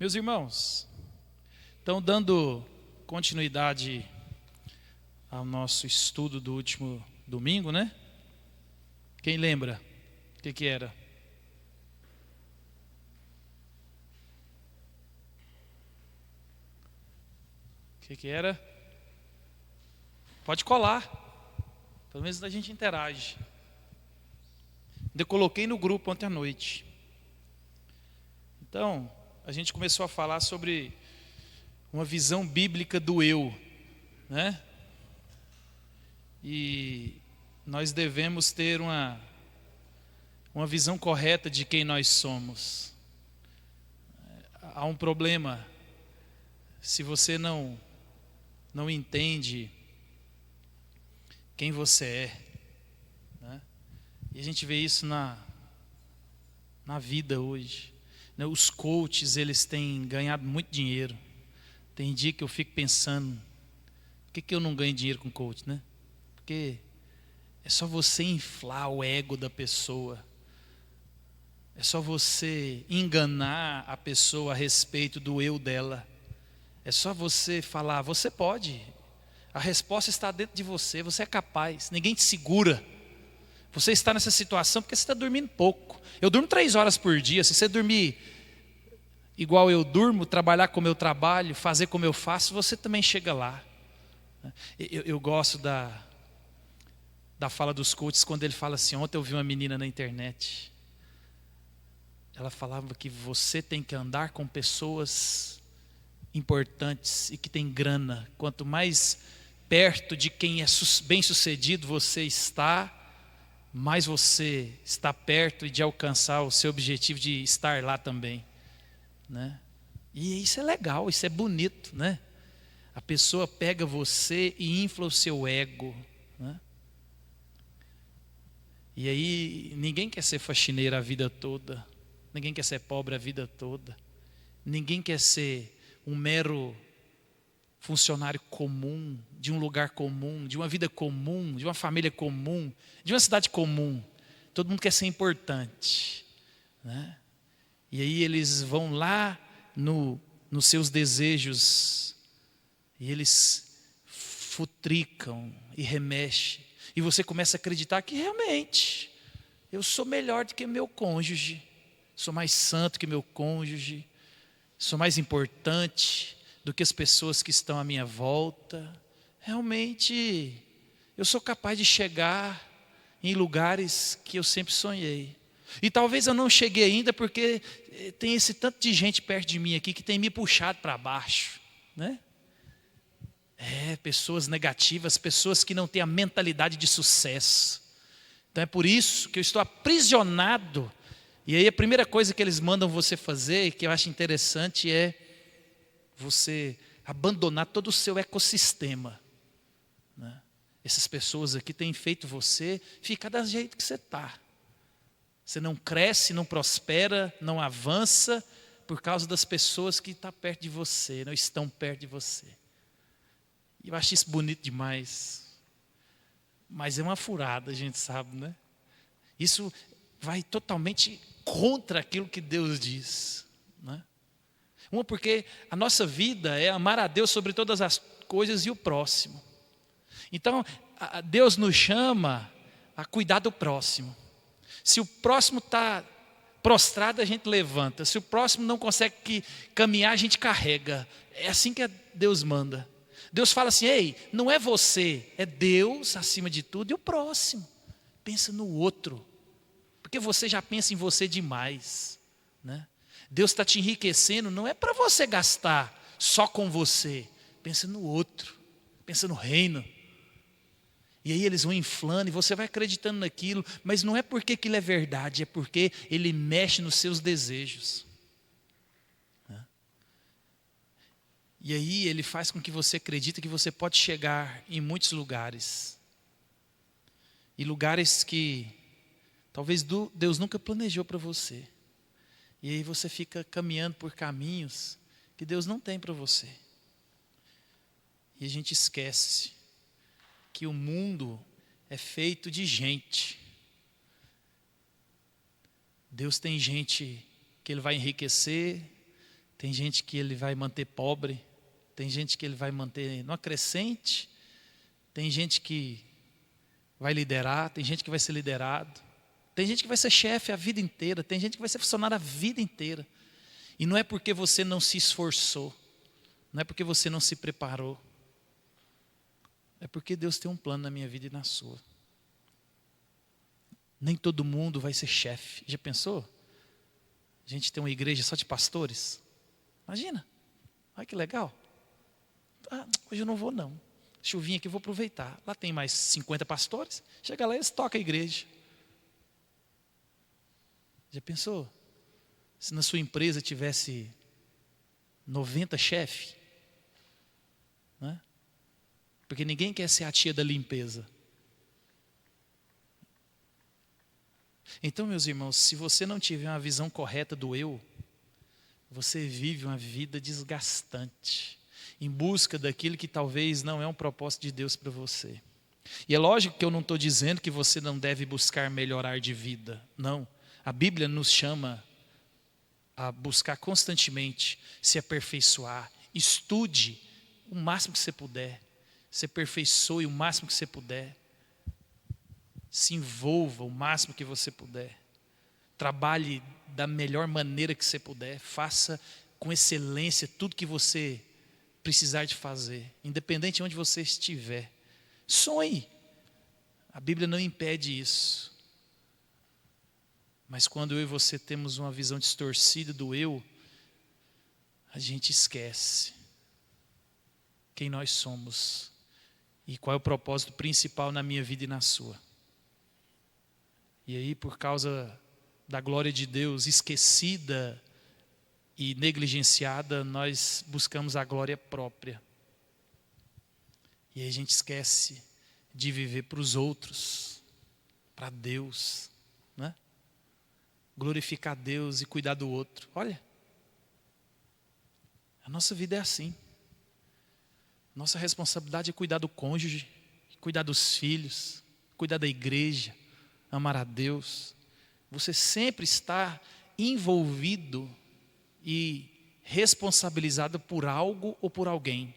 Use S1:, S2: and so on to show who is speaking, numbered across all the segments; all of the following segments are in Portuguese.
S1: Meus irmãos, então dando continuidade ao nosso estudo do último domingo, né? Quem lembra? O que era? O que era? Pode colar. Pelo menos a gente interage. Eu coloquei no grupo ontem à noite. Então, a gente começou a falar sobre uma visão bíblica do eu, né? E nós devemos ter uma visão correta de quem nós somos. Há um problema se você não entende quem você é, né? E a gente vê isso na vida hoje, né? Os coaches, eles têm ganhado muito dinheiro. Tem dia que eu fico pensando, por que eu não ganho dinheiro com coach, né? Porque é só você inflar o ego da pessoa. É só você enganar a pessoa a respeito do eu dela. É só você falar, você pode. A resposta está dentro de você, você é capaz, ninguém te segura. Você está nessa situação porque você está dormindo pouco. Eu durmo 3 horas por dia. Se você dormir igual eu durmo, trabalhar como eu trabalho, fazer como eu faço, você também chega lá. Eu gosto da fala dos coaches quando ele fala assim. Ontem eu vi uma menina na internet. Ela falava que você tem que andar com pessoas importantes e que tem grana. Quanto mais perto de quem é bem sucedido você está, mais você está perto de alcançar o seu objetivo de estar lá também, né? E isso é legal, isso é bonito, né? A pessoa pega você e infla o seu ego, né? E aí ninguém quer ser faxineiro a vida toda, ninguém quer ser pobre a vida toda, ninguém quer ser um mero funcionário comum, de um lugar comum, de uma vida comum, de uma família comum, de uma cidade comum. Todo mundo quer ser importante, né? E aí eles vão lá nos seus desejos e eles futricam e remexem. E você começa a acreditar que realmente eu sou melhor do que meu cônjuge, sou mais santo que meu cônjuge, sou mais importante do que as pessoas que estão à minha volta. Realmente, eu sou capaz de chegar em lugares que eu sempre sonhei. E talvez eu não cheguei ainda porque tem esse tanto de gente perto de mim aqui que tem me puxado para baixo, né? Pessoas negativas, pessoas que não têm a mentalidade de sucesso. Então é por isso que eu estou aprisionado. E aí a primeira coisa que eles mandam você fazer, que eu acho interessante, é você abandonar todo o seu ecossistema, né? Essas pessoas aqui têm feito você ficar do jeito que você está. Você não cresce, não prospera, não avança por causa das pessoas que estão perto de você, não estão perto de você. E eu acho isso bonito demais. Mas é uma furada, a gente sabe, né? Isso vai totalmente contra aquilo que Deus diz, né? Uma, porque a nossa vida é amar a Deus sobre todas as coisas e o próximo. Então, Deus nos chama a cuidar do próximo. Se o próximo está prostrado, a gente levanta. Se o próximo não consegue caminhar, a gente carrega. É assim que Deus manda. Deus fala assim, ei, não é você, é Deus acima de tudo e o próximo. Pensa no outro, porque você já pensa em você demais, né? Deus está te enriquecendo, não é para você gastar só com você. Pensa no outro, pensa no reino. E aí eles vão inflando e você vai acreditando naquilo, mas não é porque aquilo é verdade, é porque ele mexe nos seus desejos, né? E aí ele faz com que você acredite que você pode chegar em muitos lugares. E lugares que talvez Deus nunca planejou para você. E aí você fica caminhando por caminhos que Deus não tem para você. E a gente esquece que o mundo é feito de gente. Deus tem gente que Ele vai enriquecer, Tem gente que ele vai manter pobre, tem gente que ele vai manter no acrescente, tem gente que vai liderar, tem gente que vai ser liderado, tem gente que vai ser chefe a vida inteira, tem gente que vai ser funcionário a vida inteira. E não é porque você não se esforçou, não é porque você não se preparou, é porque Deus tem um plano na minha vida e na sua. Nem todo mundo vai ser chefe. Já pensou? A gente tem uma igreja só de pastores? Imagina, olha que legal. Hoje eu não vou não, chuvinha aqui, eu vou aproveitar. Lá tem mais 50 pastores, chega lá e eles tocam a igreja. Já pensou? Se na sua empresa tivesse 90 chefes, né? Porque ninguém quer ser a tia da limpeza. Então, meus irmãos, se você não tiver uma visão correta do eu, você vive uma vida desgastante, em busca daquilo que talvez não é um propósito de Deus para você. E é lógico que eu não estou dizendo que você não deve buscar melhorar de vida, não. A Bíblia nos chama a buscar constantemente se aperfeiçoar. Estude o máximo que você puder, se aperfeiçoe o máximo que você puder, se envolva o máximo que você puder, trabalhe da melhor maneira que você puder, faça com excelência tudo que você precisar de fazer, independente de onde você estiver. Sonhe, a Bíblia não impede isso. Mas quando eu e você temos uma visão distorcida do eu, a gente esquece quem nós somos e qual é o propósito principal na minha vida e na sua. E aí, por causa da glória de Deus esquecida e negligenciada, nós buscamos a glória própria. E aí a gente esquece de viver para os outros, para Deus, né? Glorificar Deus e cuidar do outro. Olha, a nossa vida é assim. Nossa responsabilidade é cuidar do cônjuge, cuidar dos filhos, cuidar da igreja, amar a Deus. Você sempre está envolvido e responsabilizado por algo ou por alguém.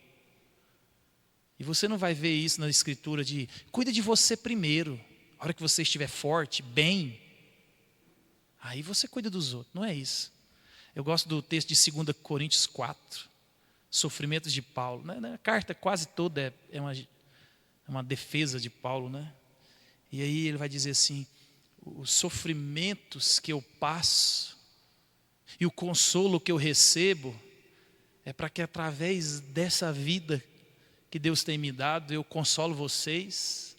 S1: E você não vai ver isso na escritura de cuida de você primeiro. A hora que você estiver forte, bem, aí você cuida dos outros. Não é isso. Eu gosto do texto de 2 Coríntios 4, sofrimentos de Paulo. A carta quase toda é uma defesa de Paulo, né? E aí ele vai dizer assim: os sofrimentos que eu passo e o consolo que eu recebo é para que através dessa vida que Deus tem me dado, eu consolo vocês,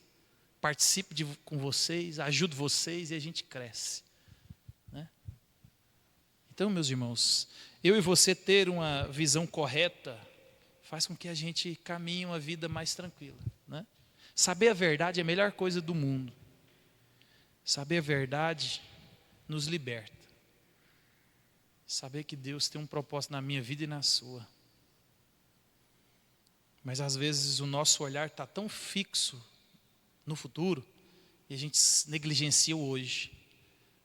S1: participo com vocês, ajudo vocês e a gente cresce, né? Então, meus irmãos, eu e você ter uma visão correta faz com que a gente caminhe uma vida mais tranquila, né? Saber a verdade é a melhor coisa do mundo. Saber a verdade nos liberta. Saber que Deus tem um propósito na minha vida e na sua. Mas às vezes o nosso olhar está tão fixo no futuro e a gente negligencia o hoje.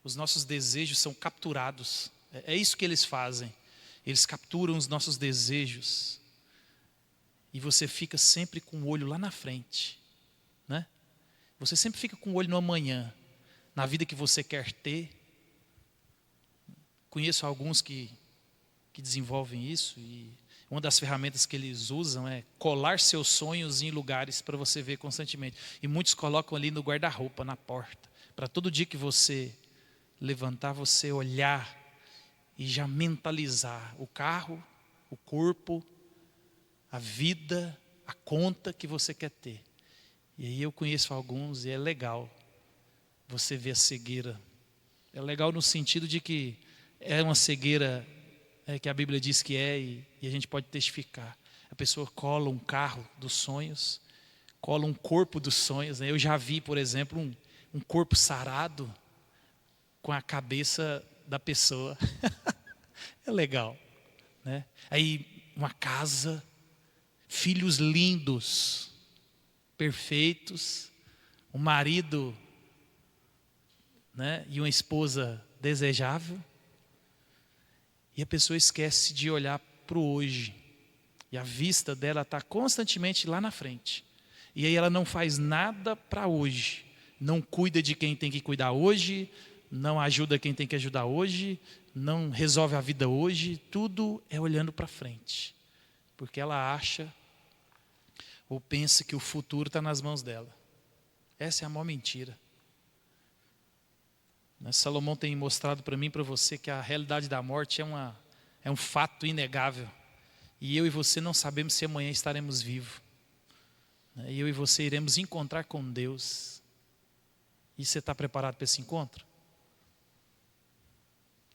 S1: Os nossos desejos são capturados. É isso que eles fazem. Eles capturam os nossos desejos. E você fica sempre com o olho lá na frente, né? Você sempre fica com o olho no amanhã, na vida que você quer ter. Conheço alguns que desenvolvem isso, e uma das ferramentas que eles usam é colar seus sonhos em lugares para você ver constantemente. E muitos colocam ali no guarda-roupa, na porta, para todo dia que você levantar, você olhar e já mentalizar o carro, o corpo, a vida, a conta que você quer ter. E aí eu conheço alguns e é legal você ver a cegueira. É legal no sentido de que é uma cegueira que a Bíblia diz que é, e a gente pode testificar. A pessoa cola um carro dos sonhos, cola um corpo dos sonhos, né? Eu já vi, por exemplo, um corpo sarado com a cabeça da pessoa. É legal, né? Aí uma casa, filhos lindos, perfeitos, um marido, né, e uma esposa desejável. E a pessoa esquece de olhar para o hoje. E a vista dela está constantemente lá na frente. E aí ela não faz nada para hoje. Não cuida de quem tem que cuidar hoje, não ajuda quem tem que ajudar hoje, não resolve a vida hoje. Tudo é olhando para frente. Porque ela acha ou pensa que o futuro está nas mãos dela. Essa é a maior mentira. Salomão tem mostrado para mim e para você que a realidade da morte é um fato inegável. E eu e você não sabemos se amanhã estaremos vivos. E eu e você iremos encontrar com Deus. E você está preparado para esse encontro?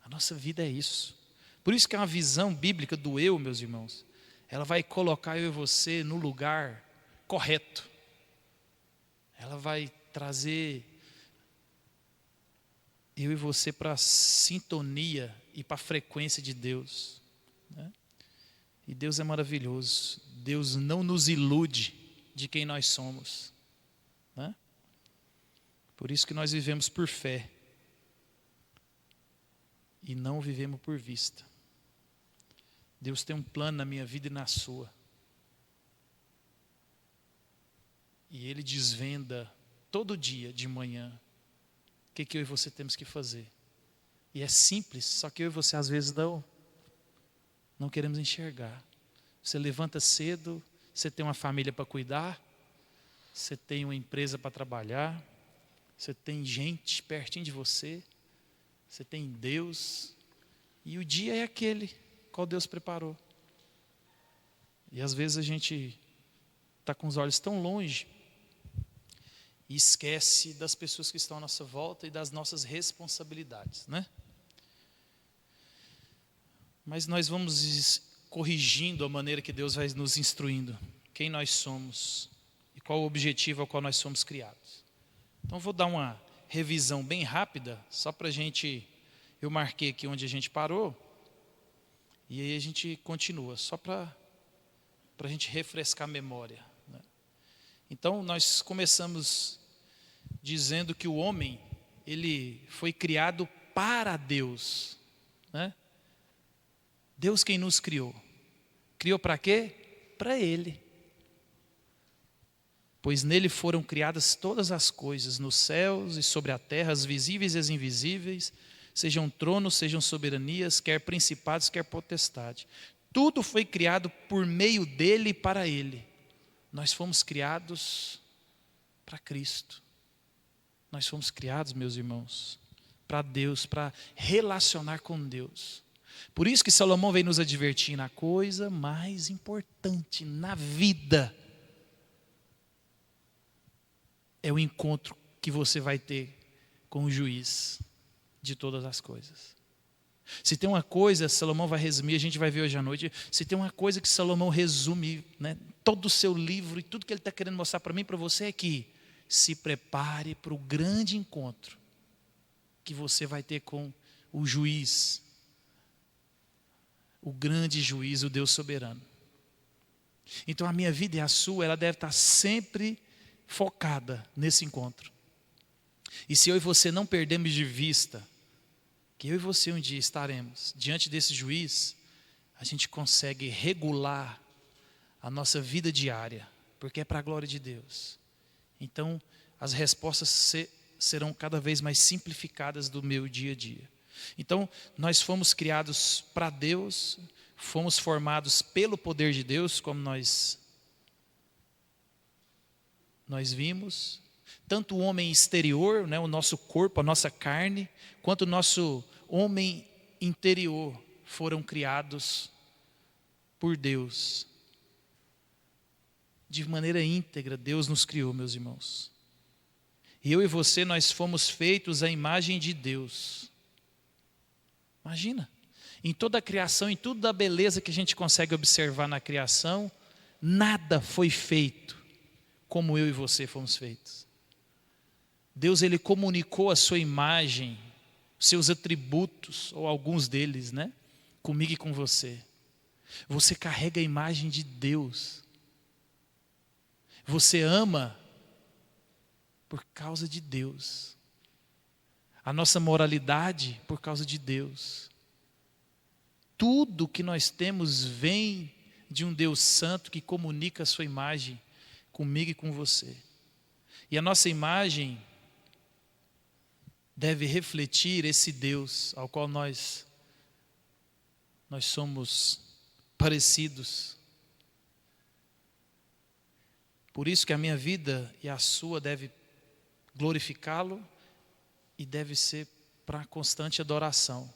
S1: A nossa vida é isso. Por isso que é uma visão bíblica do eu, meus irmãos. Ela vai colocar eu e você no lugar correto. Ela vai trazer eu e você para a sintonia e para a frequência de Deus. E Deus é maravilhoso. Deus não nos ilude de quem nós somos. Por isso que nós vivemos por fé. E não vivemos por vista. Deus tem um plano na minha vida e na sua. E Ele desvenda todo dia de manhã o que eu e você temos que fazer. E é simples, só que eu e você às vezes não queremos enxergar. Você levanta cedo, você tem uma família para cuidar, você tem uma empresa para trabalhar, você tem gente pertinho de você, você tem Deus, e o dia é aquele qual Deus preparou. E às vezes a gente está com os olhos tão longe e esquece das pessoas que estão à nossa volta e das nossas responsabilidades, Mas nós vamos corrigindo a maneira que Deus vai nos instruindo, quem nós somos e qual o objetivo ao qual nós somos criados. Então vou dar uma revisão bem rápida, só para a gente, eu marquei aqui onde a gente parou, e aí a gente continua, só para a gente refrescar a memória. Então nós começamos dizendo que o homem, ele foi criado para Deus, Deus quem nos criou. Criou para quê? Para Ele. Pois nele foram criadas todas as coisas, nos céus e sobre a terra, as visíveis e as invisíveis, sejam tronos, sejam soberanias, quer principados, quer potestade. Tudo foi criado por meio dele e para ele. Nós fomos criados para Cristo. Nós fomos criados, meus irmãos, para Deus, para relacionar com Deus. Por isso que Salomão vem nos advertir na coisa mais importante na vida. É o encontro que você vai ter com o juiz de todas as coisas. Se tem uma coisa, Salomão vai resumir, a gente vai ver hoje à noite, se tem uma coisa que Salomão resume, todo o seu livro e tudo que ele está querendo mostrar para mim e para você é que se prepare para o grande encontro que você vai ter com o juiz, o grande juiz, o Deus soberano. Então a minha vida e a sua, ela deve estar sempre focada nesse encontro. E se eu e você não perdemos de vista que eu e você um dia estaremos diante desse juiz, a gente consegue regular a nossa vida diária, porque é para a glória de Deus. Então as respostas serão cada vez mais simplificadas do meu dia a dia. Então nós fomos criados para Deus, fomos formados pelo poder de Deus, como nós vimos, tanto o homem exterior, o nosso corpo, a nossa carne, quanto o nosso homem interior foram criados por Deus. De maneira íntegra, Deus nos criou, meus irmãos. E eu e você, nós fomos feitos à imagem de Deus. Imagina, em toda a criação, em tudo da beleza que a gente consegue observar na criação, nada foi feito como eu e você fomos feitos. Deus, Ele comunicou a sua imagem, seus atributos, ou alguns deles, comigo e com você. Você carrega a imagem de Deus. Você ama por causa de Deus. A nossa moralidade por causa de Deus. Tudo que nós temos vem de um Deus santo que comunica a sua imagem comigo e com você. E a nossa imagem deve refletir esse Deus ao qual nós somos parecidos. Por isso que a minha vida e a sua deve glorificá-lo e deve ser para constante adoração.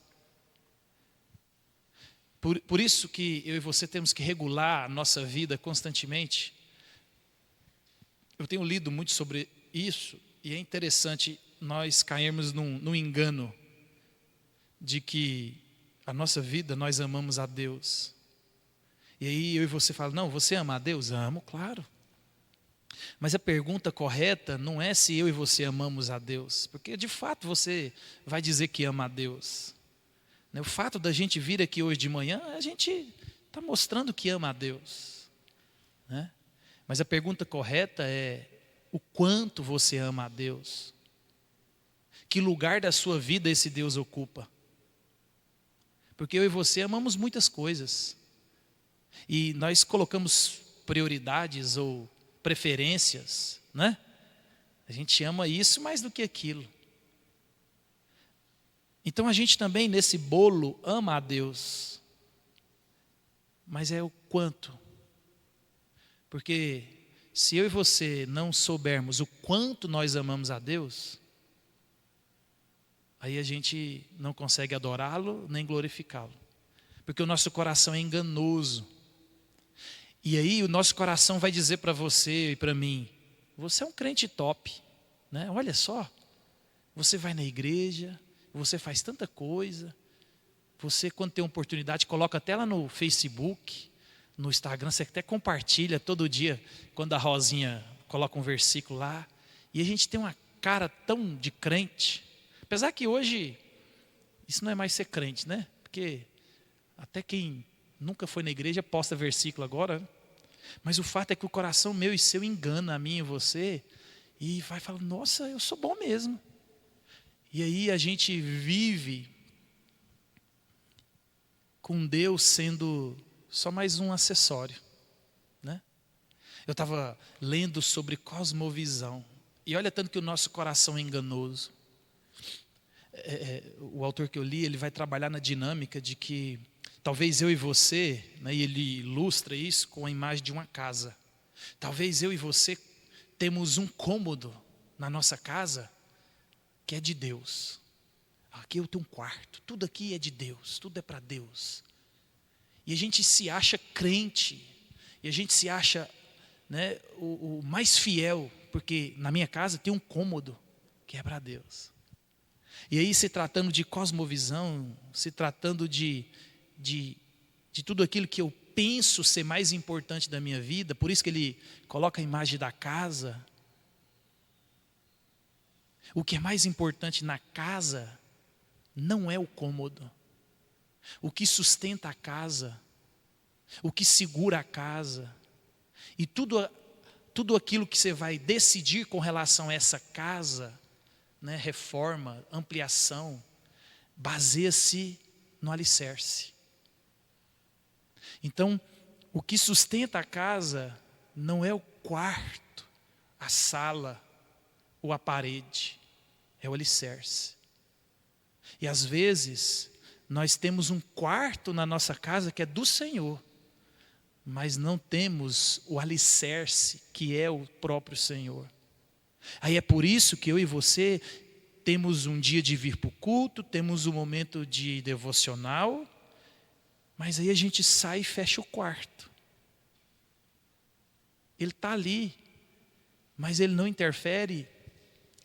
S1: Por isso que eu e você temos que regular a nossa vida constantemente. Eu tenho lido muito sobre isso e é interessante nós cairmos num engano de que a nossa vida nós amamos a Deus. E aí eu e você falam, não, você ama a Deus? Amo, claro. Mas a pergunta correta não é se eu e você amamos a Deus, porque de fato você vai dizer que ama a Deus. O fato da gente vir aqui hoje de manhã, a gente está mostrando que ama a Deus. Né? Mas a pergunta correta é, o quanto você ama a Deus? Que lugar da sua vida esse Deus ocupa? Porque eu e você amamos muitas coisas. E nós colocamos prioridades ou preferências, né? A gente ama isso mais do que aquilo. Então a gente também nesse bolo ama a Deus. Mas é o quanto. Porque se eu e você não soubermos o quanto nós amamos a Deus, aí a gente não consegue adorá-lo nem glorificá-lo. Porque o nosso coração é enganoso. E aí o nosso coração vai dizer para você e para mim, você é um crente top, né? Olha só, você vai na igreja, você faz tanta coisa, você quando tem oportunidade coloca até lá no Facebook, no Instagram, você até compartilha todo dia, quando a Rosinha coloca um versículo lá, e a gente tem uma cara tão de crente, apesar que hoje, isso não é mais ser crente, né? Porque até quem nunca foi na igreja posta versículo agora, mas o fato é que o coração meu e seu engana a mim e você, e vai falar, nossa, eu sou bom mesmo. E aí a gente vive com Deus sendo só mais um acessório, né? Eu estava lendo sobre cosmovisão, e olha tanto que o nosso coração é enganoso. O autor que eu li, ele vai trabalhar na dinâmica de que talvez eu e você, né, e ele ilustra isso com a imagem de uma casa. Talvez eu e você temos um cômodo na nossa casa que é de Deus. Aqui eu tenho um quarto, tudo aqui é de Deus, tudo é para Deus. E a gente se acha crente, e a gente se acha, né, o mais fiel, porque na minha casa tem um cômodo que é para Deus. E aí se tratando de cosmovisão, se tratando de tudo aquilo que eu penso ser mais importante da minha vida, por isso que ele coloca a imagem da casa. O que é mais importante na casa não é o cômodo. O que sustenta a casa, o que segura a casa, e tudo aquilo que você vai decidir com relação a essa casa, né, reforma, ampliação, baseia-se no alicerce. Então, o que sustenta a casa não é o quarto, a sala ou a parede, é o alicerce. E às vezes, nós temos um quarto na nossa casa que é do Senhor, mas não temos o alicerce que é o próprio Senhor. Aí é por isso que eu e você temos um dia de vir para o culto, temos um momento de devocional, mas aí a gente sai e fecha o quarto. Ele está ali, mas ele não interfere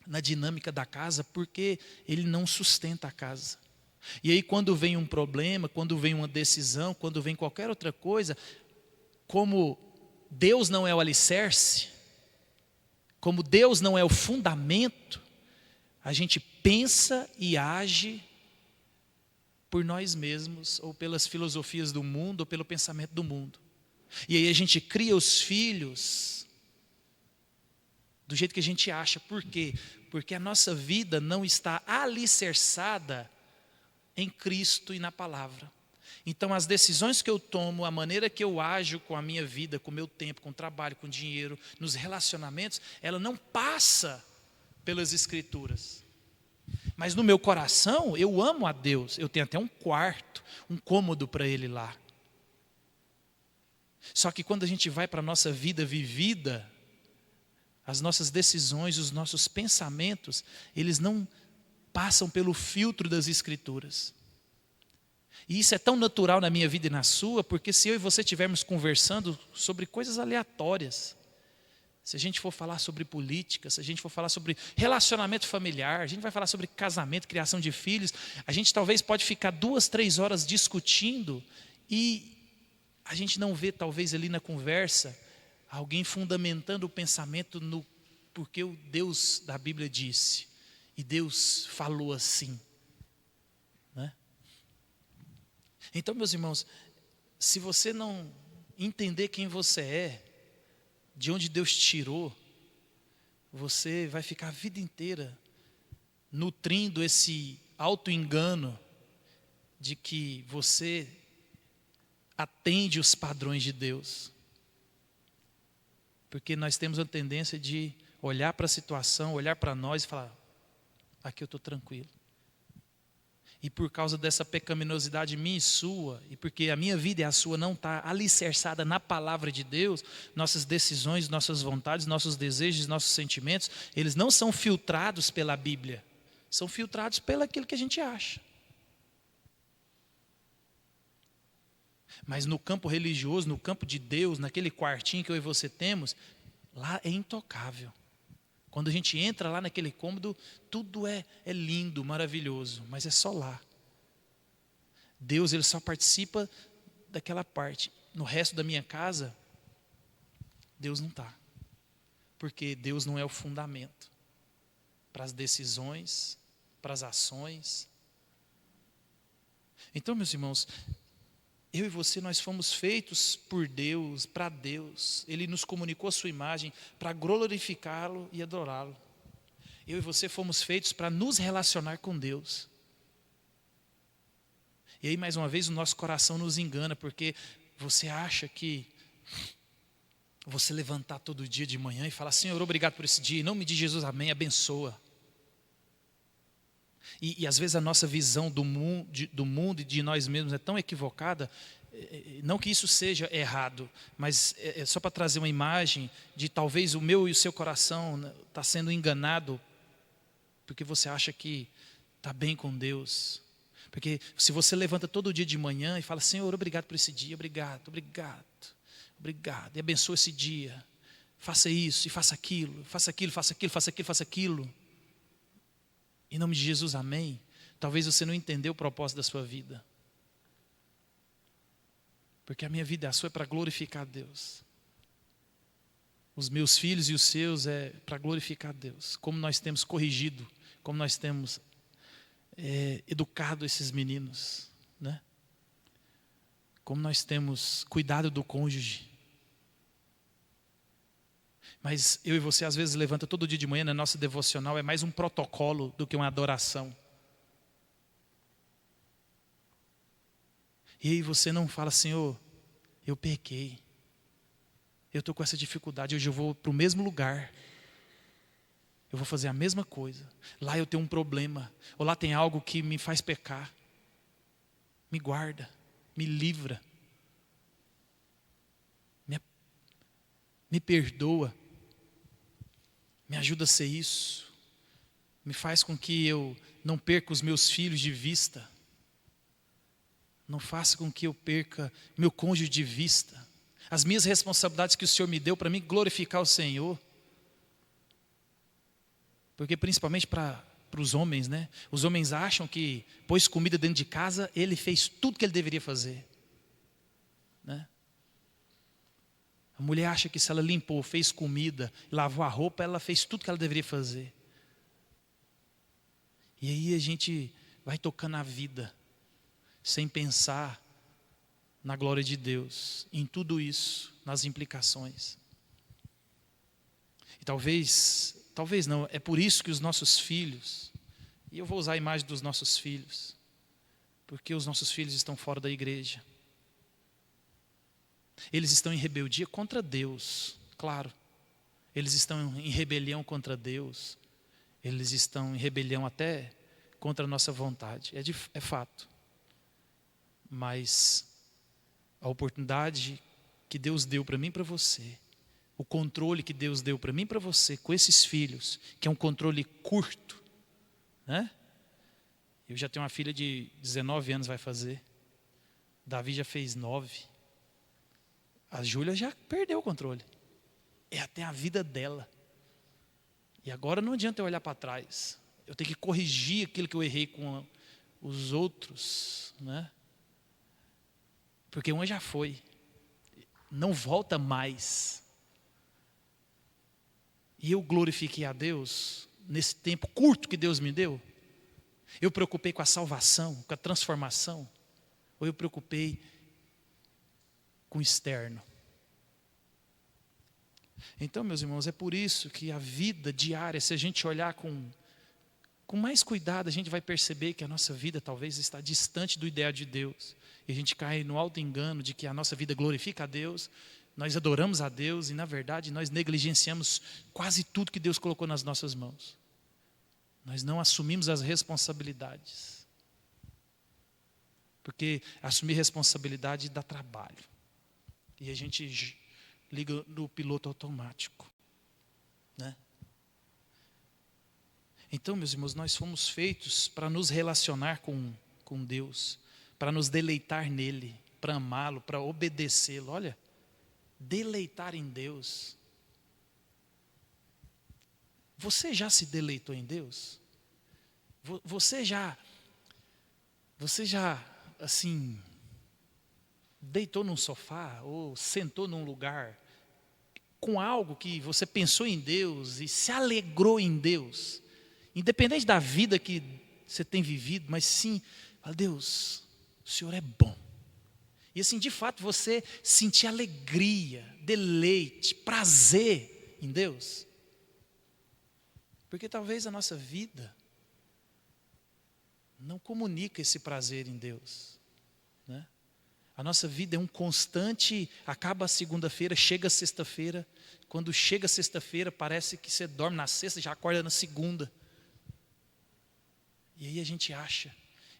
S1: na dinâmica da casa, porque ele não sustenta a casa. E aí quando vem um problema, quando vem uma decisão, quando vem qualquer outra coisa, como Deus não é o alicerce, como Deus não é o fundamento, a gente pensa e age por nós mesmos, ou pelas filosofias do mundo, ou pelo pensamento do mundo. E aí a gente cria os filhos do jeito que a gente acha. Por quê? Porque a nossa vida não está alicerçada em Cristo e na palavra. Então, as decisões que eu tomo, a maneira que eu ajo com a minha vida, com o meu tempo, com o trabalho, com o dinheiro, nos relacionamentos, ela não passa pelas Escrituras. Mas no meu coração, eu amo a Deus. Eu tenho até um quarto, um cômodo para Ele lá. Só que quando a gente vai para a nossa vida vivida, as nossas decisões, os nossos pensamentos, eles não passam pelo filtro das Escrituras. E isso é tão natural na minha vida e na sua, porque se eu e você estivermos conversando sobre coisas aleatórias, se a gente for falar sobre política, se a gente for falar sobre relacionamento familiar, a gente vai falar sobre casamento, criação de filhos, a gente talvez pode ficar 2, 3 horas discutindo e a gente não vê talvez ali na conversa alguém fundamentando o pensamento no porque o Deus da Bíblia disse, e Deus falou assim, né? Então, meus irmãos, se você não entender quem você é, de onde Deus tirou, você vai ficar a vida inteira nutrindo esse auto-engano de que você atende os padrões de Deus. Porque nós temos a tendência de olhar para a situação, olhar para nós e falar, aqui eu estou tranquilo. E por causa dessa pecaminosidade minha e sua, e porque a minha vida e a sua não está alicerçada na palavra de Deus, nossas decisões, nossas vontades, nossos desejos, nossos sentimentos, eles não são filtrados pela Bíblia, são filtrados pelo aquilo que a gente acha. Mas no campo religioso, no campo de Deus, naquele quartinho que eu e você temos, lá é intocável. Quando a gente entra lá naquele cômodo, tudo é lindo, maravilhoso, mas é só lá. Deus, Ele só participa daquela parte. No resto da minha casa, Deus não está. Porque Deus não é o fundamento para as decisões, para as ações. Então, meus irmãos, eu e você, nós fomos feitos por Deus, para Deus. Ele nos comunicou a sua imagem para glorificá-lo e adorá-lo. Eu e você fomos feitos para nos relacionar com Deus. E aí, mais uma vez, o nosso coração nos engana, porque você acha que você levantar todo dia de manhã e falar, Senhor, obrigado por esse dia, em nome de Jesus, amém, abençoa. E às vezes a nossa visão do mundo e de nós mesmos é tão equivocada, não que isso seja errado, mas é só para trazer uma imagem de talvez o meu e o seu coração está sendo enganado, porque você acha que está bem com Deus. Porque se você levanta todo dia de manhã e fala, Senhor, obrigado por esse dia, obrigado, obrigado, obrigado, e abençoa esse dia, faça isso e faça aquilo, faça aquilo, faça aquilo, faça aquilo, faça aquilo. Em nome de Jesus, amém. Talvez você não entendeu o propósito da sua vida. Porque a minha vida e a sua é para glorificar a Deus. Os meus filhos e os seus é para glorificar a Deus. Como nós temos corrigido, como nós temos educado esses meninos, né? Como nós temos cuidado do cônjuge. Mas eu e você às vezes levanta todo dia de manhã na nossa devocional, é mais um protocolo do que uma adoração. E aí você não fala, Senhor, eu pequei. Eu estou com essa dificuldade, hoje eu vou para o mesmo lugar. Eu vou fazer a mesma coisa. Lá eu tenho um problema, ou lá tem algo que me faz pecar. Me guarda, me livra. Me perdoa. Me ajuda a ser isso. Me faz com que eu não perca os meus filhos de vista. Não faça com que eu perca meu cônjuge de vista. As minhas responsabilidades que o Senhor me deu para mim glorificar o Senhor. Porque principalmente para os homens, né? Os homens acham que pôs comida dentro de casa, ele fez tudo que ele deveria fazer, né? A mulher acha que se ela limpou, fez comida, lavou a roupa, ela fez tudo que ela deveria fazer. E aí a gente vai tocando a vida, sem pensar na glória de Deus, em tudo isso, nas implicações. E talvez não, é por isso que os nossos filhos, e eu vou usar a imagem dos nossos filhos, Porque os nossos filhos estão fora da igreja. Eles estão em rebeldia contra Deus, claro. Eles estão em rebelião contra Deus. Eles estão em rebelião até contra a nossa vontade. É fato. Mas a oportunidade que Deus deu para mim e para você, o controle que Deus deu para mim e para você com esses filhos, que é um controle curto, né? Eu já tenho uma filha de 19 anos, vai fazer. Davi já fez 9. A Júlia já perdeu o controle. É até a vida dela. E agora não adianta eu olhar para trás. Eu tenho que corrigir aquilo que eu errei com os outros, né? Porque uma já foi. Não volta mais. E eu glorifiquei a Deus nesse tempo curto que Deus me deu. Eu preocupei com a salvação, com a transformação, ou eu preocupei com o externo? Então, meus irmãos, é por isso que a vida diária, se a gente olhar com mais cuidado, a gente vai perceber que a nossa vida talvez está distante do ideal de Deus. E a gente cai no alto engano de que a nossa vida glorifica a Deus, nós adoramos a Deus e, na verdade, nós negligenciamos quase tudo que Deus colocou nas nossas mãos. Nós não assumimos as responsabilidades. Porque assumir responsabilidade dá trabalho. E a gente liga no piloto automático, né? Então, meus irmãos, nós fomos feitos para nos relacionar com Deus, para nos deleitar nele, para amá-lo, para obedecê-lo. Olha, deleitar em Deus. Você já se deleitou em Deus? Você já, assim, deitou num sofá ou sentou num lugar com algo que você pensou em Deus e se alegrou em Deus, independente da vida que você tem vivido, mas sim, fala, Deus, o Senhor é bom. E assim, de fato, você sentir alegria, deleite, prazer em Deus. Porque talvez a nossa vida não comunica esse prazer em Deus, né? A nossa vida é um constante, acaba a segunda-feira, chega a sexta-feira. Quando chega a sexta-feira, parece que você dorme na sexta, já acorda na segunda. E aí a gente acha.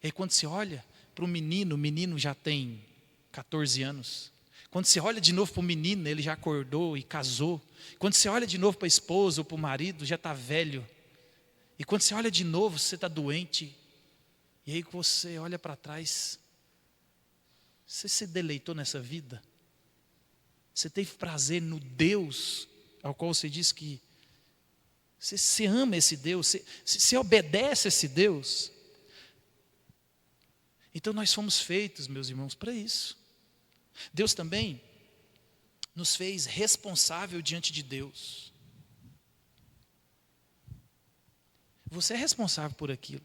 S1: E aí quando você olha para o menino já tem 14 anos. Quando você olha de novo para o menino, ele já acordou e casou. Quando você olha de novo para a esposa ou para o marido, já está velho. E quando você olha de novo, você está doente. E aí você olha para trás, você se deleitou nessa vida? Você teve prazer no Deus ao qual você diz que você ama esse Deus, você obedece a esse Deus? Então nós fomos feitos, meus irmãos, para isso. Deus também nos fez responsável diante de Deus. Você é responsável por aquilo.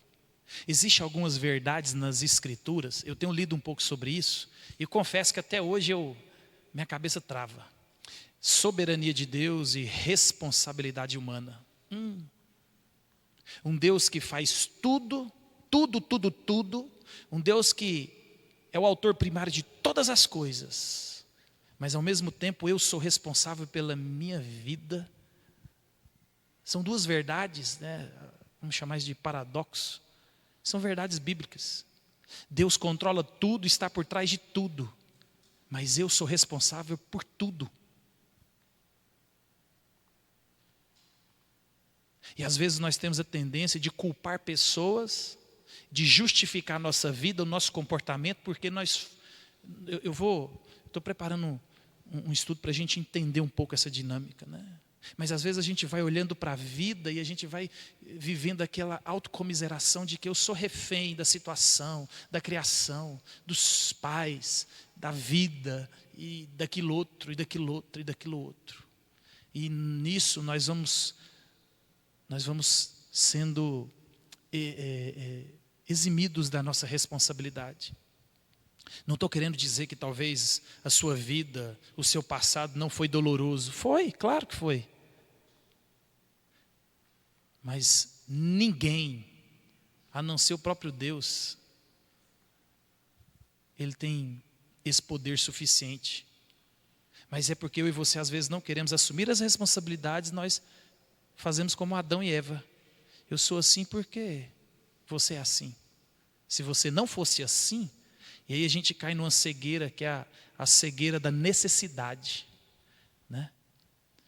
S1: Existem algumas verdades nas Escrituras, eu tenho lido um pouco sobre isso, e confesso que até hoje minha cabeça trava. Soberania de Deus e responsabilidade humana. Um Deus que faz tudo, um Deus que é o autor primário de todas as coisas, mas ao mesmo tempo eu sou responsável pela minha vida. São duas verdades, né? Vamos chamar isso de paradoxo. São verdades bíblicas. Deus controla tudo, está por trás de tudo, mas eu sou responsável por tudo. E às vezes nós temos a tendência de culpar pessoas, de justificar a nossa vida, o nosso comportamento, porque estou preparando um estudo para a gente entender um pouco essa dinâmica, né? Mas às vezes a gente vai olhando para a vida e a gente vai vivendo aquela autocomiseração de que eu sou refém da situação, da criação, dos pais, da vida, e daquilo outro, e daquilo outro, e daquilo outro. E nisso nós vamos sendo eximidos da nossa responsabilidade. Não estou querendo dizer que talvez a sua vida, o seu passado não foi doloroso. Foi, claro que foi. Mas ninguém, a não ser o próprio Deus, Ele tem esse poder suficiente. Mas é porque eu e você às vezes não queremos assumir as responsabilidades, nós fazemos como Adão e Eva. Eu sou assim porque você é assim. Se você não fosse assim, e aí a gente cai numa cegueira que é a cegueira da necessidade, né?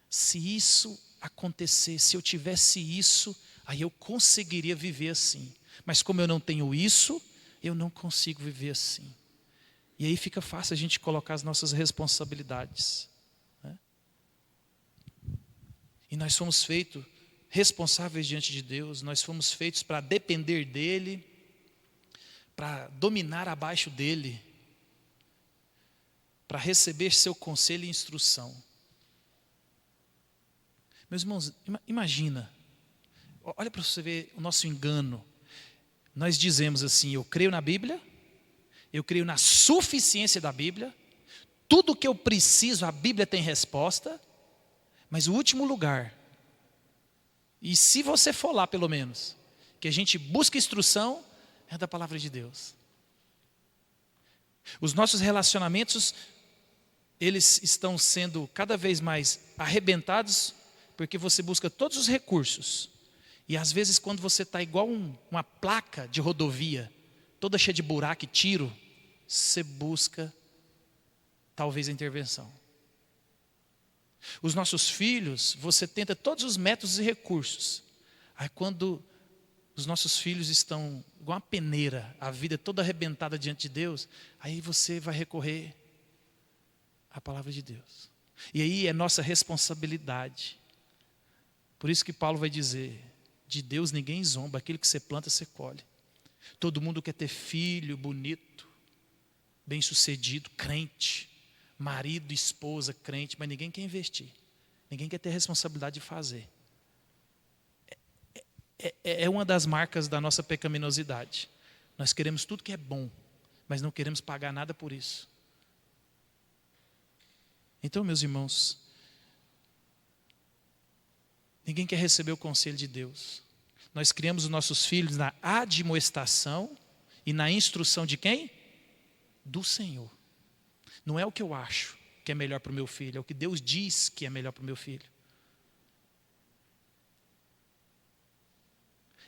S1: Se isso acontecer, se eu tivesse isso, aí eu conseguiria viver assim. Mas como eu não tenho isso, eu não consigo viver assim. E aí fica fácil a gente colocar as nossas responsabilidades, né? E nós fomos feitos responsáveis diante de Deus, nós fomos feitos para depender dEle, para dominar abaixo dEle, para receber seu conselho e instrução. Meus irmãos, imagina, olha para você ver o nosso engano. Nós dizemos assim: eu creio na Bíblia, eu creio na suficiência da Bíblia, tudo que eu preciso, a Bíblia tem resposta, mas o último lugar, e se você for lá pelo menos, que a gente busca instrução, é da palavra de Deus. Os nossos relacionamentos, eles estão sendo cada vez mais arrebentados, porque você busca todos os recursos, e às vezes quando você está igual uma placa de rodovia, toda cheia de buraco e tiro, você busca talvez a intervenção. Os nossos filhos, você tenta todos os métodos e recursos. Aí quando os nossos filhos estão igual uma peneira, a vida toda arrebentada diante de Deus, aí você vai recorrer à palavra de Deus. E aí é nossa responsabilidade. Por isso que Paulo vai dizer: de Deus ninguém zomba, aquilo que você planta, você colhe. Todo mundo quer ter filho bonito, bem-sucedido, crente, marido, esposa, crente, mas ninguém quer investir. Ninguém quer ter a responsabilidade de fazer. É uma das marcas da nossa pecaminosidade. Nós queremos tudo que é bom, mas não queremos pagar nada por isso. Então, meus irmãos, ninguém quer receber o conselho de Deus. Nós criamos os nossos filhos na admoestação e na instrução de quem? Do Senhor. Não é o que eu acho que é melhor para o meu filho, é o que Deus diz que é melhor para o meu filho.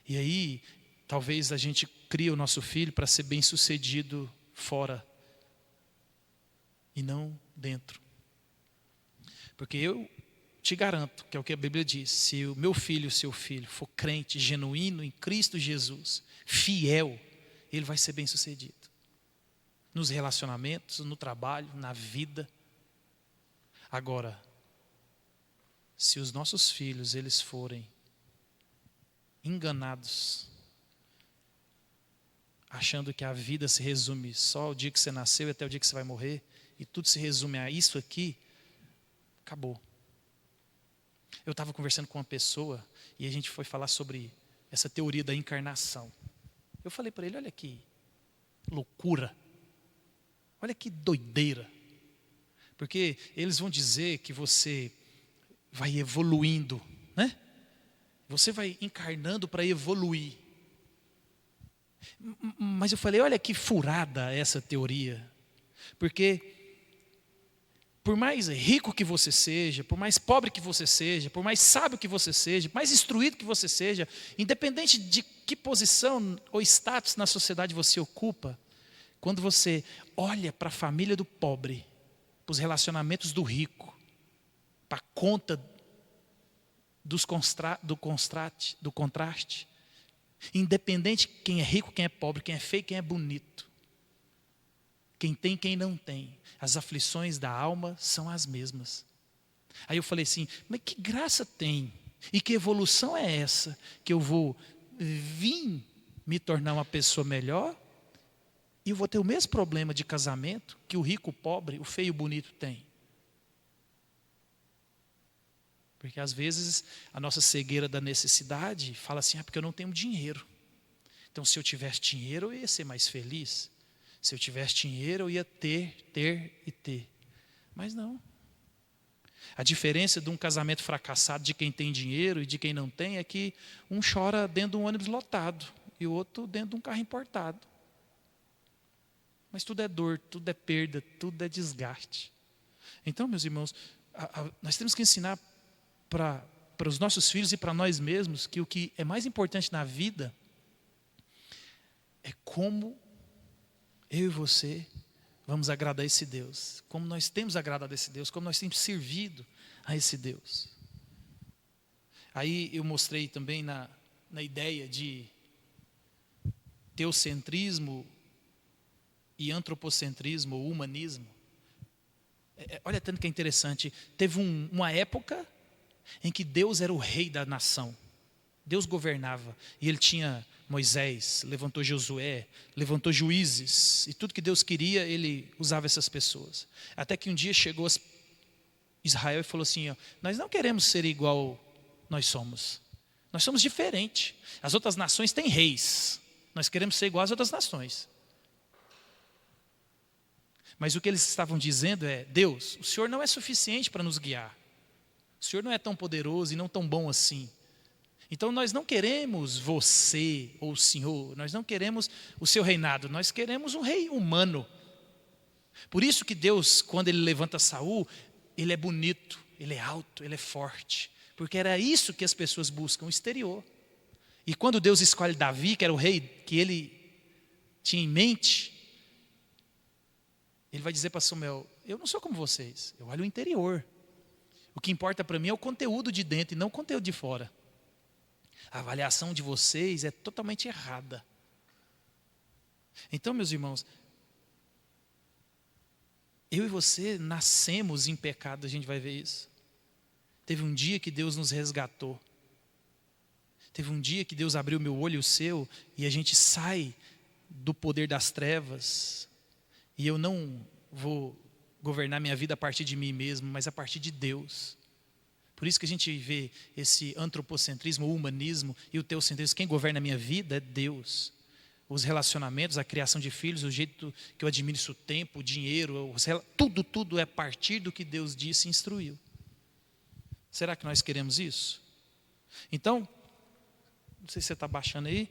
S1: E aí, talvez a gente crie o nosso filho para ser bem sucedido fora e não dentro. Porque eu te garanto, que é o que a Bíblia diz, se o meu filho, o seu filho, for crente, genuíno em Cristo Jesus, fiel, ele vai ser bem sucedido. Nos relacionamentos, no trabalho, na vida. Agora, se os nossos filhos, eles forem enganados, achando que a vida se resume só ao dia que você nasceu e até o dia que você vai morrer, e tudo se resume a isso aqui, acabou. Eu estava conversando com uma pessoa e a gente foi falar sobre essa teoria da encarnação. Eu falei para ele: olha que loucura, olha que doideira, porque eles vão dizer que você vai evoluindo, né? Você vai encarnando para evoluir. Mas eu falei: olha que furada essa teoria, porque por mais rico que você seja, por mais pobre que você seja, por mais sábio que você seja, por mais instruído que você seja, independente de que posição ou status na sociedade você ocupa, quando você olha para a família do pobre, para os relacionamentos do rico, para a conta do contraste, independente quem é rico, quem é pobre, quem é feio, quem é bonito, quem tem, quem não tem, as aflições da alma são as mesmas. Aí eu falei assim: mas que graça tem? E que evolução é essa? Que eu vou vir me tornar uma pessoa melhor e eu vou ter o mesmo problema de casamento que o rico, o pobre, o feio e o bonito tem. Porque às vezes a nossa cegueira da necessidade fala assim: porque eu não tenho dinheiro. Então se eu tivesse dinheiro eu ia ser mais feliz. Se eu tivesse dinheiro eu ia ter e ter. Mas não. A diferença de um casamento fracassado de quem tem dinheiro e de quem não tem é que um chora dentro de um ônibus lotado e o outro dentro de um carro importado. Mas tudo é dor, tudo é perda, tudo é desgaste. Então, meus irmãos, nós temos que ensinar para os nossos filhos e para nós mesmos que o que é mais importante na vida é como eu e você vamos agradar esse Deus, como nós temos agradado a esse Deus, como nós temos servido a esse Deus. Aí eu mostrei também na ideia de teocentrismo e antropocentrismo ou humanismo. Olha tanto que é interessante, teve uma época em que Deus era o rei da nação, Deus governava, e ele tinha Moisés, levantou Josué, levantou juízes, e tudo que Deus queria, ele usava essas pessoas. Até que um dia chegou Israel e falou assim, ó, nós não queremos ser igual nós somos diferentes. As outras nações têm reis, nós queremos ser igual às outras nações. Mas o que eles estavam dizendo é, Deus, o Senhor não é suficiente para nos guiar. O Senhor não é tão poderoso e não tão bom assim. Então nós não queremos você ou o Senhor, nós não queremos o seu reinado, nós queremos um rei humano. Por isso que Deus, quando ele levanta Saul, ele é bonito, ele é alto, ele é forte. Porque era isso que as pessoas buscam, o exterior. E quando Deus escolhe Davi, que era o rei que ele tinha em mente, ele vai dizer para Samuel, eu não sou como vocês, eu olho o interior. O que importa para mim é o conteúdo de dentro e não o conteúdo de fora. A avaliação de vocês é totalmente errada. Então, meus irmãos, eu e você nascemos em pecado, a gente vai ver isso. Teve um dia que Deus nos resgatou. Teve um dia que Deus abriu meu olho e o seu, e a gente sai do poder das trevas. E eu não vou governar minha vida a partir de mim mesmo, mas a partir de Deus. Por isso que a gente vê esse antropocentrismo, o humanismo e o teocentrismo. Quem governa a minha vida é Deus. Os relacionamentos, a criação de filhos, o jeito que eu administro o tempo, o dinheiro, tudo é a partir do que Deus disse e instruiu. Será que nós queremos isso? Então, não sei se você está baixando aí.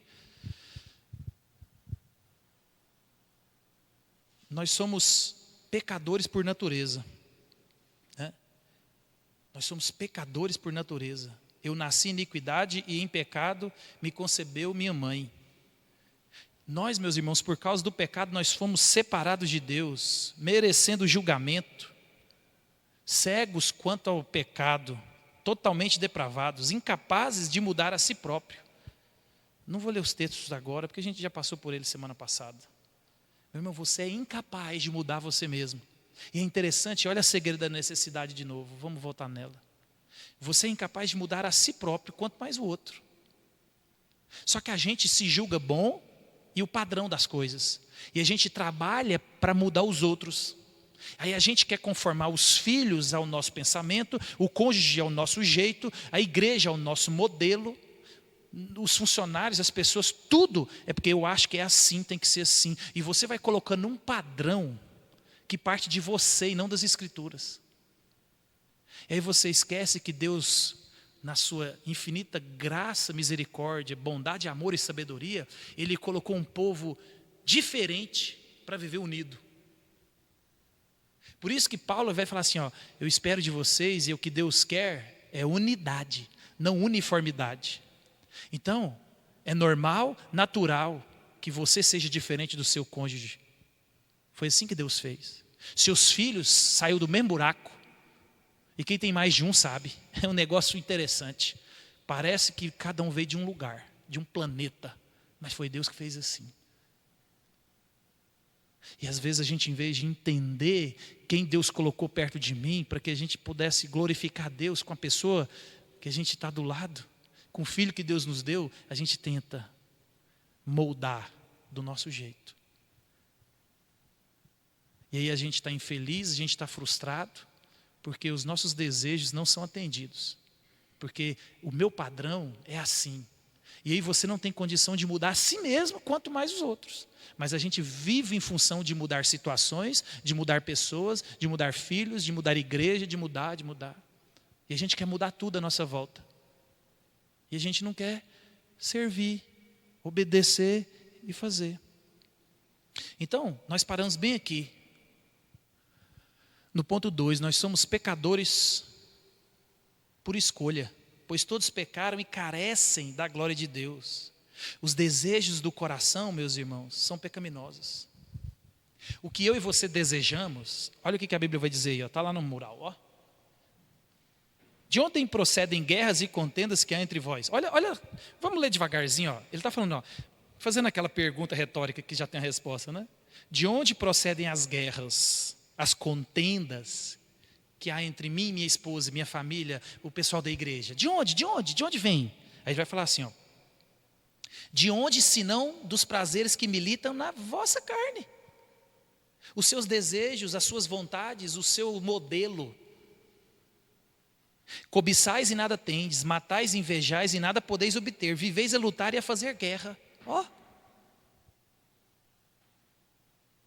S1: Nós somos pecadores por natureza. Nós somos pecadores por natureza. Eu nasci em iniquidade e em pecado me concebeu minha mãe. Nós, meus irmãos, por causa do pecado, nós fomos separados de Deus, merecendo julgamento, cegos quanto ao pecado, totalmente depravados, incapazes de mudar a si próprio. Não vou ler os textos agora, porque a gente já passou por eles semana passada. Meu irmão, você é incapaz de mudar você mesmo. E é interessante, olha a segredo da necessidade de novo, vamos voltar nela. Você é incapaz de mudar a si próprio, quanto mais o outro. Só que a gente se julga bom e o padrão das coisas. E a gente trabalha para mudar os outros. Aí a gente quer conformar os filhos ao nosso pensamento, o cônjuge ao nosso jeito, a igreja ao nosso modelo, os funcionários, as pessoas, tudo é porque eu acho que é assim, tem que ser assim. E você vai colocando um padrão que parte de você e não das escrituras. E aí você esquece que Deus, na sua infinita graça, misericórdia, bondade, amor e sabedoria, Ele colocou um povo diferente para viver unido. Por isso que Paulo vai falar assim, ó, eu espero de vocês e o que Deus quer é unidade, não uniformidade. Então, é normal, natural que você seja diferente do seu cônjuge. Foi assim que Deus fez. Seus filhos saíram do mesmo buraco. E quem tem mais de um sabe. É um negócio interessante. Parece que cada um veio de um lugar, de um planeta. Mas foi Deus que fez assim. E às vezes a gente, em vez de entender quem Deus colocou perto de mim, para que a gente pudesse glorificar Deus com a pessoa que a gente está do lado, com o filho que Deus nos deu, a gente tenta moldar do nosso jeito. E aí a gente está infeliz, a gente está frustrado, porque os nossos desejos não são atendidos. Porque o meu padrão é assim. E aí você não tem condição de mudar a si mesmo, quanto mais os outros. Mas a gente vive em função de mudar situações, de mudar pessoas, de mudar filhos, de mudar igreja, de mudar. E a gente quer mudar tudo à nossa volta. E a gente não quer servir, obedecer e fazer. Então, nós paramos bem aqui. No ponto 2, nós somos pecadores por escolha, pois todos pecaram e carecem da glória de Deus. Os desejos do coração, meus irmãos, são pecaminosos. O que eu e você desejamos, olha o que a Bíblia vai dizer aí, está lá no mural, ó. De onde procedem guerras e contendas que há entre vós? Olha, vamos ler devagarzinho, ó. Ele está falando, ó, fazendo aquela pergunta retórica que já tem a resposta, né? De onde procedem as guerras, as contendas que há entre mim, minha esposa, minha família, o pessoal da igreja? De onde? De onde vem? Aí ele vai falar assim, ó. De onde, senão dos prazeres que militam na vossa carne? Os seus desejos, as suas vontades, o seu modelo. Cobiçais e nada tendes, matais e invejais e nada podeis obter, viveis a lutar e a fazer guerra. Ó.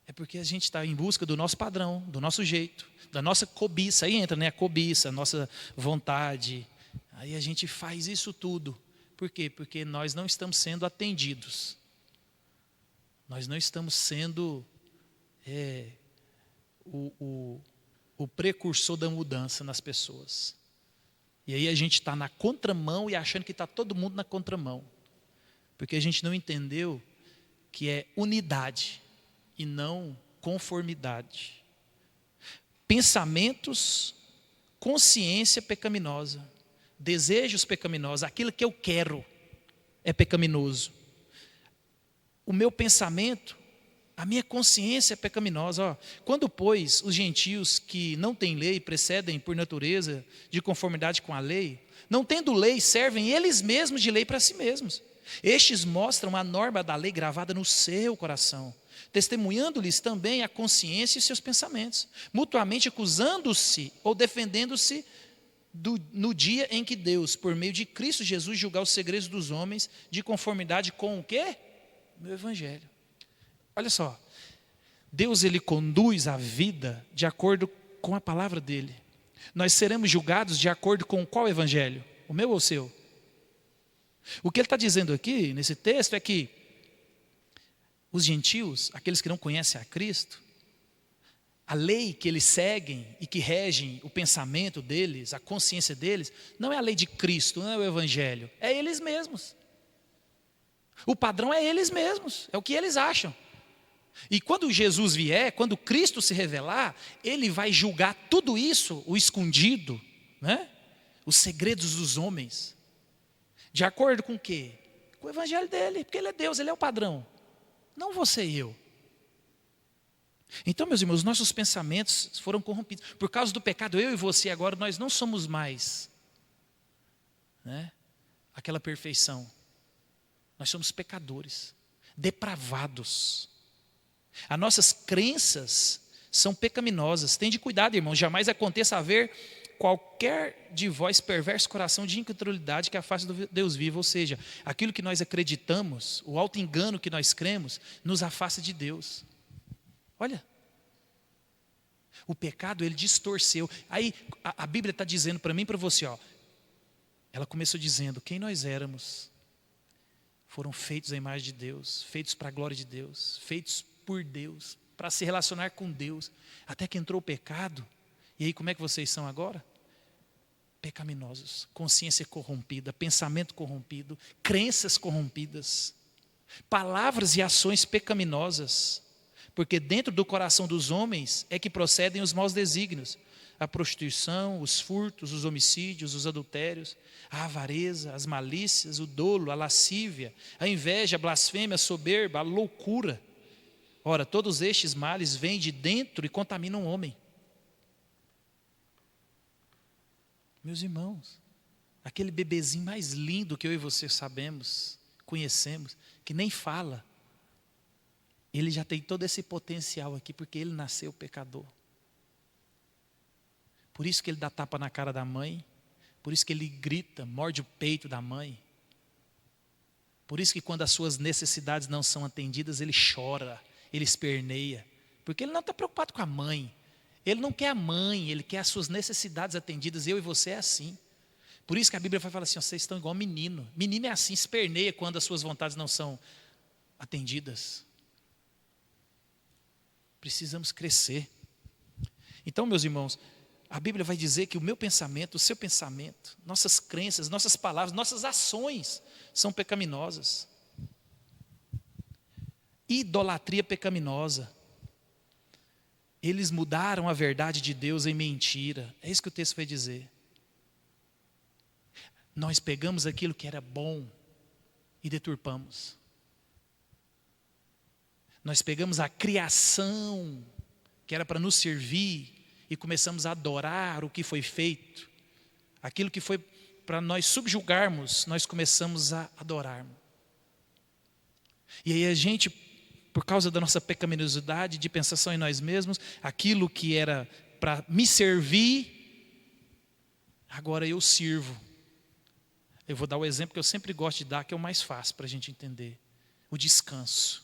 S1: É porque a gente está em busca do nosso padrão, do nosso jeito, da nossa cobiça. Aí entra, né, a cobiça, a nossa vontade. Aí a gente faz isso tudo. Por quê? Porque nós não estamos sendo atendidos. Nós não estamos sendo o precursor da mudança nas pessoas. E aí a gente está na contramão e achando que está todo mundo na contramão. Porque a gente não entendeu que é unidade e não conformidade. Pensamentos, consciência pecaminosa, desejos pecaminosos, aquilo que eu quero é pecaminoso. O meu pensamento, a minha consciência é pecaminosa. Ó. Quando, pois, os gentios que não têm lei precedem por natureza de conformidade com a lei, não tendo lei, servem eles mesmos de lei para si mesmos. Estes mostram a norma da lei gravada no seu coração, testemunhando-lhes também a consciência e seus pensamentos, mutuamente acusando-se ou defendendo-se no dia em que Deus, por meio de Cristo Jesus, julgar os segredos dos homens de conformidade com o quê? Meu evangelho. Olha só, Deus ele conduz a vida de acordo com a palavra dele. Nós seremos julgados de acordo com qual evangelho? O meu ou o seu? O que ele está dizendo aqui, nesse texto, é que os gentios, aqueles que não conhecem a Cristo, a lei que eles seguem e que regem o pensamento deles, a consciência deles, não é a lei de Cristo, não é o evangelho, é eles mesmos. O padrão é eles mesmos, é o que eles acham. E quando Jesus vier, quando Cristo se revelar, Ele vai julgar tudo isso, o escondido, né? Os segredos dos homens. De acordo com o quê? Com o evangelho dele, porque Ele é Deus, Ele é o padrão. Não você e eu. Então, meus irmãos, nossos pensamentos foram corrompidos. Por causa do pecado, eu e você agora, nós não somos mais, né, aquela perfeição. Nós somos pecadores, depravados. As nossas crenças são pecaminosas. Tende cuidado, irmão, jamais aconteça haver qualquer de vós perverso coração de incredulidade que afaste do Deus vivo. Ou seja, aquilo que nós acreditamos, o auto-engano que nós cremos, nos afasta de Deus. Olha, o pecado ele distorceu. Aí a Bíblia está dizendo para mim e para você, ó, ela começou dizendo quem nós éramos. Foram feitos à imagem de Deus, feitos para a glória de Deus, feitos por Deus, para se relacionar com Deus, até que entrou o pecado. E aí como é que vocês são agora? Pecaminosos, consciência corrompida, pensamento corrompido, crenças corrompidas, palavras e ações pecaminosas, porque dentro do coração dos homens é que procedem os maus desígnios, a prostituição, os furtos, os homicídios, os adultérios, a avareza, as malícias, o dolo, a lascívia, a inveja, a blasfêmia, a soberba, a loucura. Ora, todos estes males vêm de dentro e contaminam o homem. Meus irmãos, aquele bebezinho mais lindo que eu e você sabemos, conhecemos, que nem fala, ele já tem todo esse potencial aqui, porque ele nasceu pecador. Por isso que ele dá tapa na cara da mãe, por isso que ele grita, morde o peito da mãe. Por isso que quando as suas necessidades não são atendidas, ele chora, ele esperneia. Porque ele não está preocupado com a mãe. Ele não quer a mãe, ele quer as suas necessidades atendidas. Eu e você é assim. Por isso que a Bíblia vai falar assim, vocês estão igual menino. Menino é assim, esperneia quando as suas vontades não são atendidas. precisamos crescer. Então, meus irmãos, a Bíblia vai dizer que o meu pensamento, o seu pensamento, nossas crenças, nossas palavras, nossas ações são pecaminosas. Idolatria pecaminosa. Eles mudaram a verdade de Deus em mentira. É isso que o texto vai dizer. Nós pegamos aquilo que era bom e deturpamos. Nós pegamos a criação que era para nos servir e começamos a adorar o que foi feito. Aquilo que foi para nós subjugarmos, nós começamos a adorar. E aí a gente, por causa da nossa pecaminosidade, de pensar só em nós mesmos, aquilo que era para me servir, agora eu sirvo. Eu vou dar o exemplo que eu sempre gosto de dar, que é o mais fácil para a gente entender. O descanso.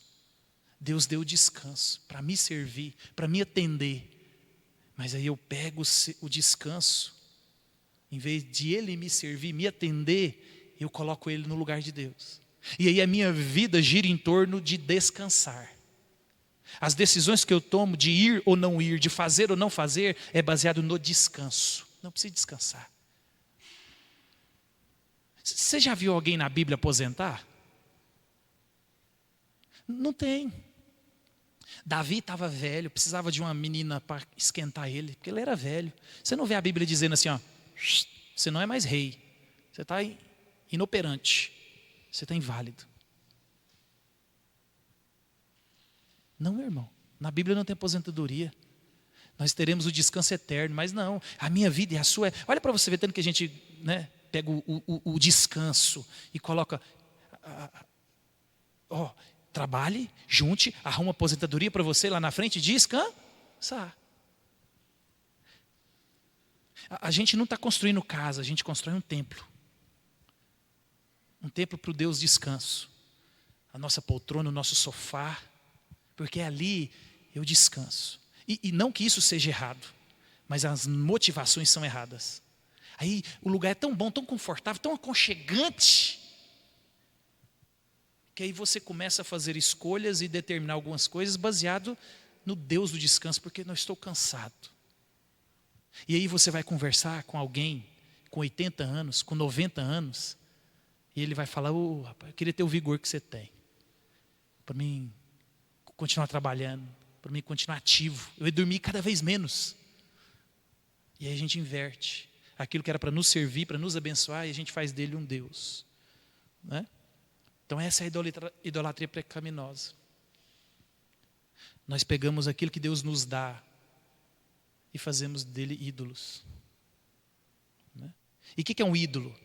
S1: Deus deu o descanso para me servir, para me atender. Mas aí eu pego o descanso, em vez de Ele me servir, me atender, eu coloco Ele no lugar de Deus. E aí a minha vida gira em torno de descansar. As decisões que eu tomo de ir ou não ir, de fazer ou não fazer, é baseado no descanso. Não precisa descansar. Você já viu alguém na Bíblia aposentar? Não tem. Davi estava velho, precisava de uma menina para esquentar ele, porque ele era velho. Você não vê a Bíblia dizendo assim, ó, você não é mais rei, você está inoperante, você está inválido. Não, meu irmão, na Bíblia não tem aposentadoria. Nós teremos o descanso eterno, mas não, a minha vida e a sua. Olha para você ver, tanto que a gente pega o descanso e coloca, trabalhe, junte, arruma aposentadoria para você lá na frente, descansar. A gente não está construindo casa, a gente constrói um templo. Um templo para o Deus descanso. A nossa poltrona, o nosso sofá, porque ali eu descanso. E não que isso seja errado, mas as motivações são erradas. Aí o lugar é tão bom, tão confortável, tão aconchegante, que aí você começa a fazer escolhas e determinar algumas coisas baseado no Deus do descanso, porque não estou cansado. E aí você vai conversar com alguém com 80 anos, com 90 anos, e ele vai falar, rapaz, eu queria ter o vigor que você tem, para mim continuar trabalhando, para mim continuar ativo, eu ia dormir cada vez menos. E aí a gente inverte. Aquilo que era para nos servir, para nos abençoar, e a gente faz dele um Deus. Né? Então essa é a idolatria pecaminosa. Nós pegamos aquilo que Deus nos dá e fazemos dele ídolos. Né? E o que é um ídolo?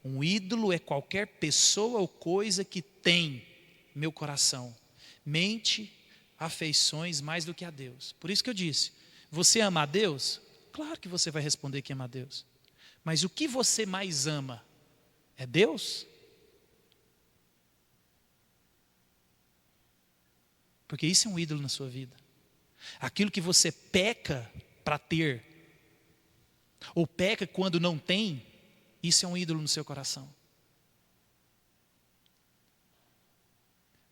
S1: Um ídolo é qualquer pessoa ou coisa que tem meu coração, mente, afeições mais do que a Deus. Por isso que eu disse, você ama a Deus? Claro que você vai responder que ama a Deus. Mas o que você mais ama? É Deus? Porque isso é um ídolo na sua vida. Aquilo que você peca para ter, ou peca quando não tem, isso é um ídolo no seu coração.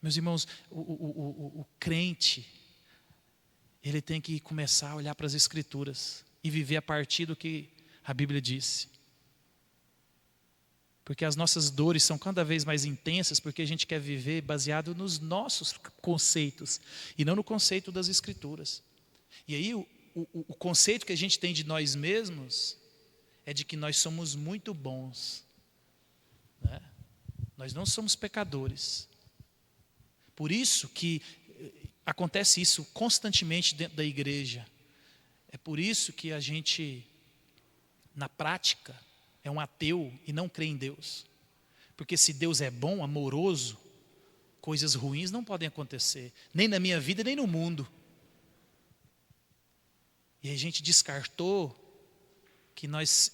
S1: Meus irmãos, o crente, ele tem que começar a olhar para as Escrituras e viver a partir do que a Bíblia disse. Porque as nossas dores são cada vez mais intensas, porque a gente quer viver baseado nos nossos conceitos, e não no conceito das Escrituras. E aí o conceito que a gente tem de nós mesmos, é de que nós somos muito bons. Né? Nós não somos pecadores. Por isso que acontece isso constantemente dentro da igreja. É por isso que a gente, na prática, é um ateu e não crê em Deus. Porque se Deus é bom, amoroso, coisas ruins não podem acontecer, nem na minha vida, nem no mundo. E a gente descartou que nós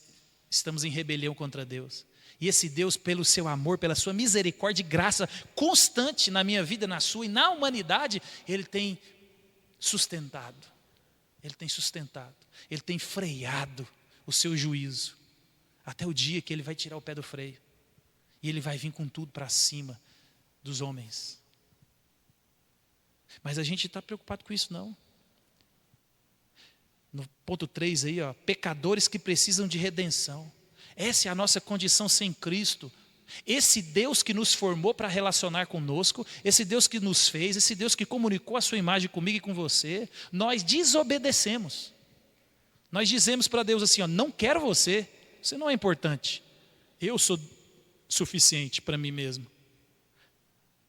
S1: estamos em rebelião contra Deus. E esse Deus, pelo seu amor, pela sua misericórdia e graça constante na minha vida, na sua e na humanidade, Ele tem sustentado. Ele tem sustentado. Ele tem freado o seu juízo. Até o dia que Ele vai tirar o pé do freio. E Ele vai vir com tudo para cima dos homens. Mas a gente está preocupado com isso não. No ponto 3 aí, pecadores que precisam de redenção. Essa é a nossa condição sem Cristo. Esse Deus que nos formou para relacionar conosco, esse Deus que nos fez, esse Deus que comunicou a sua imagem comigo e com você, nós desobedecemos. Nós dizemos para Deus assim, não quero você não é importante. Eu sou suficiente para mim mesmo.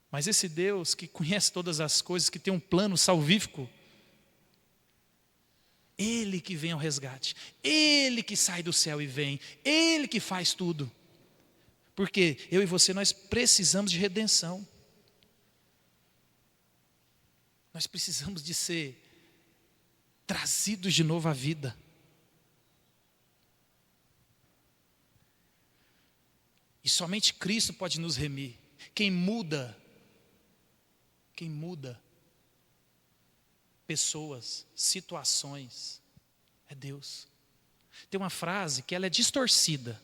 S1: Mas esse Deus que conhece todas as coisas, que tem um plano salvífico, Ele que vem ao resgate, Ele que sai do céu e vem, Ele que faz tudo. Porque eu e você, nós precisamos de redenção. Nós precisamos de ser trazidos de novo à vida. E somente Cristo pode nos remir. Quem muda pessoas, situações, é Deus. Tem uma frase que ela é distorcida.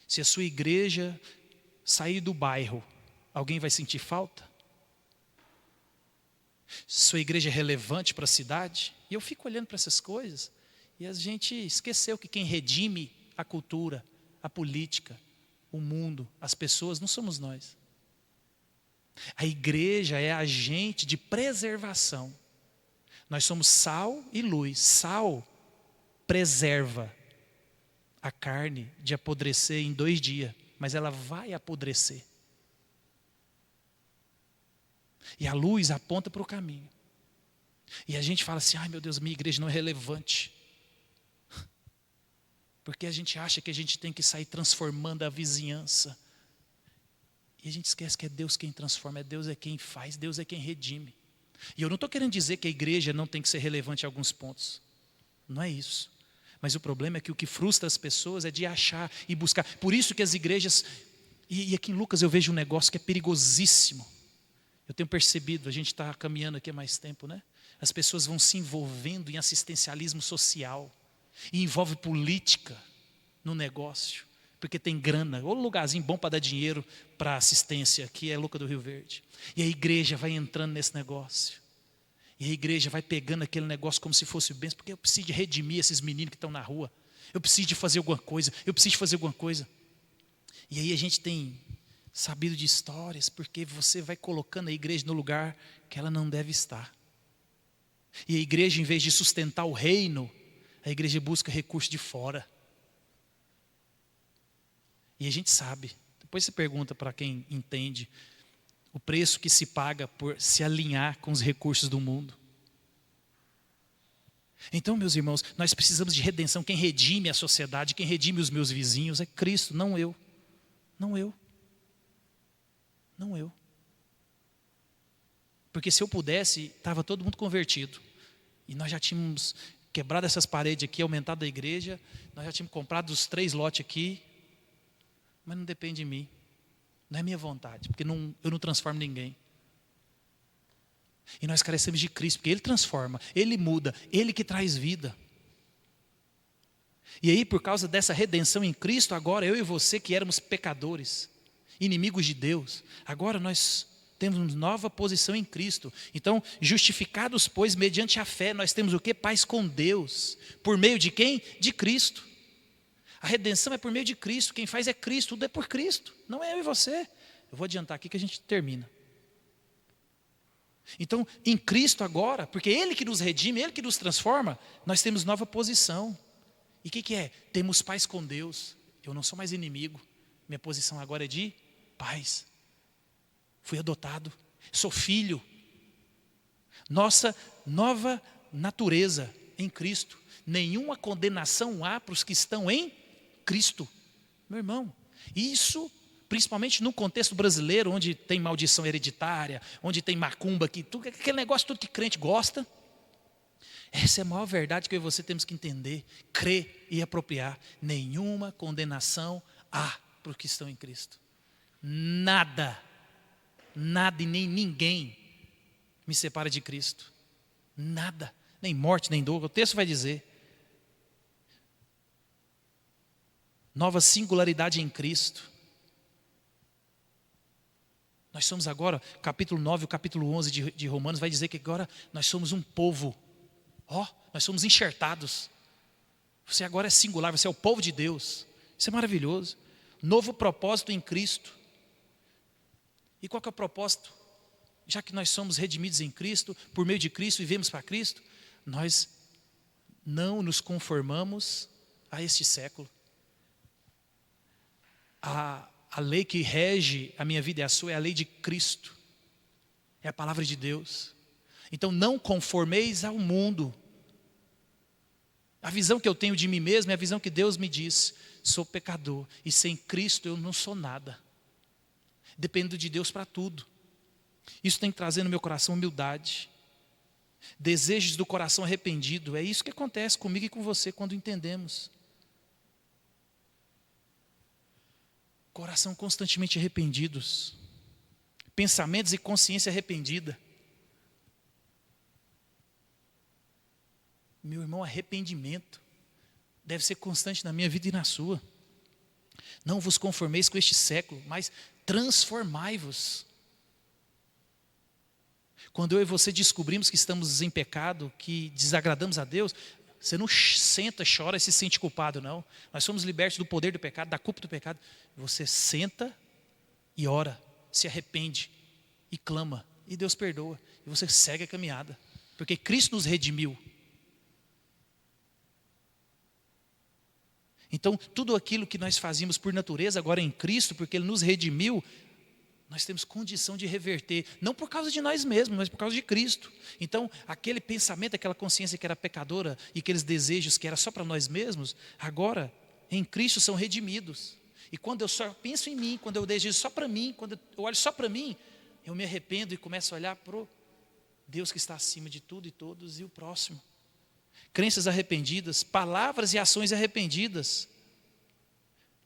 S1: Se a sua igreja sair do bairro, alguém vai sentir falta? Se sua igreja é relevante para a cidade? E eu fico olhando para essas coisas, e a gente esqueceu que quem redime a cultura, a política, o mundo, as pessoas, não somos nós. A igreja é agente de preservação. Nós somos sal e luz. Sal preserva a carne de apodrecer em 2 dias, mas ela vai apodrecer. E a luz aponta para o caminho. E a gente fala assim, ai meu Deus, minha igreja não é relevante. Porque a gente acha que a gente tem que sair transformando a vizinhança. E a gente esquece que é Deus quem transforma, é Deus é quem faz, Deus é quem redime. E eu não estou querendo dizer que a igreja não tem que ser relevante em alguns pontos. Não é isso. Mas o problema é que o que frustra as pessoas é de achar e buscar. Por isso que as igrejas, e aqui em Lucas eu vejo um negócio que é perigosíssimo. Eu tenho percebido, a gente está caminhando aqui há mais tempo, né? As pessoas vão se envolvendo em assistencialismo social. E envolve política no negócio. Porque tem grana, ou lugarzinho bom para dar dinheiro para assistência, que é Lucas do Rio Verde. E a igreja vai entrando nesse negócio. E a igreja vai pegando aquele negócio como se fosse bênção, porque eu preciso de redimir esses meninos que estão na rua. Eu preciso de fazer alguma coisa, E aí a gente tem sabido de histórias, porque você vai colocando a igreja no lugar que ela não deve estar. E a igreja, em vez de sustentar o reino, a igreja busca recursos de fora. E a gente sabe, depois você pergunta para quem entende, o preço que se paga por se alinhar com os recursos do mundo. Então, meus irmãos, nós precisamos de redenção. Quem redime a sociedade, quem redime os meus vizinhos é Cristo, não eu. Não eu. Não eu. Porque se eu pudesse, estava todo mundo convertido. E nós já tínhamos quebrado essas paredes aqui, aumentado a igreja, nós já tínhamos comprado os 3 lotes aqui, mas não depende de mim, não é minha vontade, porque eu não transformo ninguém. E nós carecemos de Cristo, porque Ele transforma, Ele muda, Ele que traz vida. E aí, por causa dessa redenção em Cristo, agora eu e você que éramos pecadores, inimigos de Deus, agora nós temos nova posição em Cristo. Então, justificados, pois, mediante a fé, nós temos o quê? Paz com Deus. Por meio de quem? De Cristo. A redenção é por meio de Cristo. Quem faz é Cristo, tudo é por Cristo. Não é eu e você. Eu vou adiantar aqui que a gente termina. Então, em Cristo agora, porque é Ele que nos redime, Ele que nos transforma, nós temos nova posição. E o que é? Temos paz com Deus. Eu não sou mais inimigo. Minha posição agora é de paz. Fui adotado, sou filho. Nossa nova natureza em Cristo. Nenhuma condenação há para os que estão em Cristo. Meu irmão, isso, principalmente no contexto brasileiro, onde tem maldição hereditária, onde tem macumba, aquele negócio tudo que crente gosta. Essa é a maior verdade que eu e você temos que entender, crer e apropriar. Nenhuma condenação há para os que estão em Cristo. Nada e nem ninguém me separa de Cristo. Nada, nem morte, nem dor. O texto vai dizer. Nova singularidade em Cristo. Nós somos agora, capítulo 9, o capítulo 11 de Romanos vai dizer que agora nós somos um povo. Nós somos enxertados. Você agora é singular, você é o povo de Deus. Isso é maravilhoso. Novo propósito em Cristo. E qual que é o propósito? Já que nós somos redimidos em Cristo, por meio de Cristo, vivemos para Cristo, nós não nos conformamos a este século. A lei que rege a minha vida e a sua é a lei de Cristo. É a palavra de Deus. Então não conformeis ao mundo. A visão que eu tenho de mim mesmo é a visão que Deus me diz. Sou pecador e sem Cristo eu não sou nada. Dependo de Deus para tudo. Isso tem que trazer no meu coração humildade. Desejos do coração arrependido. É isso que acontece comigo e com você quando entendemos. Coração constantemente arrependidos. Pensamentos e consciência arrependida. Meu irmão, arrependimento deve ser constante na minha vida e na sua. Não vos conformeis com este século, mas transformai-vos. Quando eu e você descobrimos que estamos em pecado, que desagradamos a Deus, você não senta, chora e se sente culpado, não. Nós somos libertos do poder do pecado, da culpa do pecado. Você senta e ora, se arrepende e clama, e Deus perdoa. E você segue a caminhada, porque Cristo nos redimiu. Então, tudo aquilo que nós fazíamos por natureza, agora em Cristo, porque Ele nos redimiu, nós temos condição de reverter, não por causa de nós mesmos, mas por causa de Cristo. Então, aquele pensamento, aquela consciência que era pecadora e aqueles desejos que era só para nós mesmos, agora, em Cristo, são redimidos. E quando eu só penso em mim, quando eu desejo só para mim, quando eu olho só para mim, eu me arrependo e começo a olhar para o Deus que está acima de tudo e todos e o próximo. Crenças arrependidas, palavras e ações arrependidas.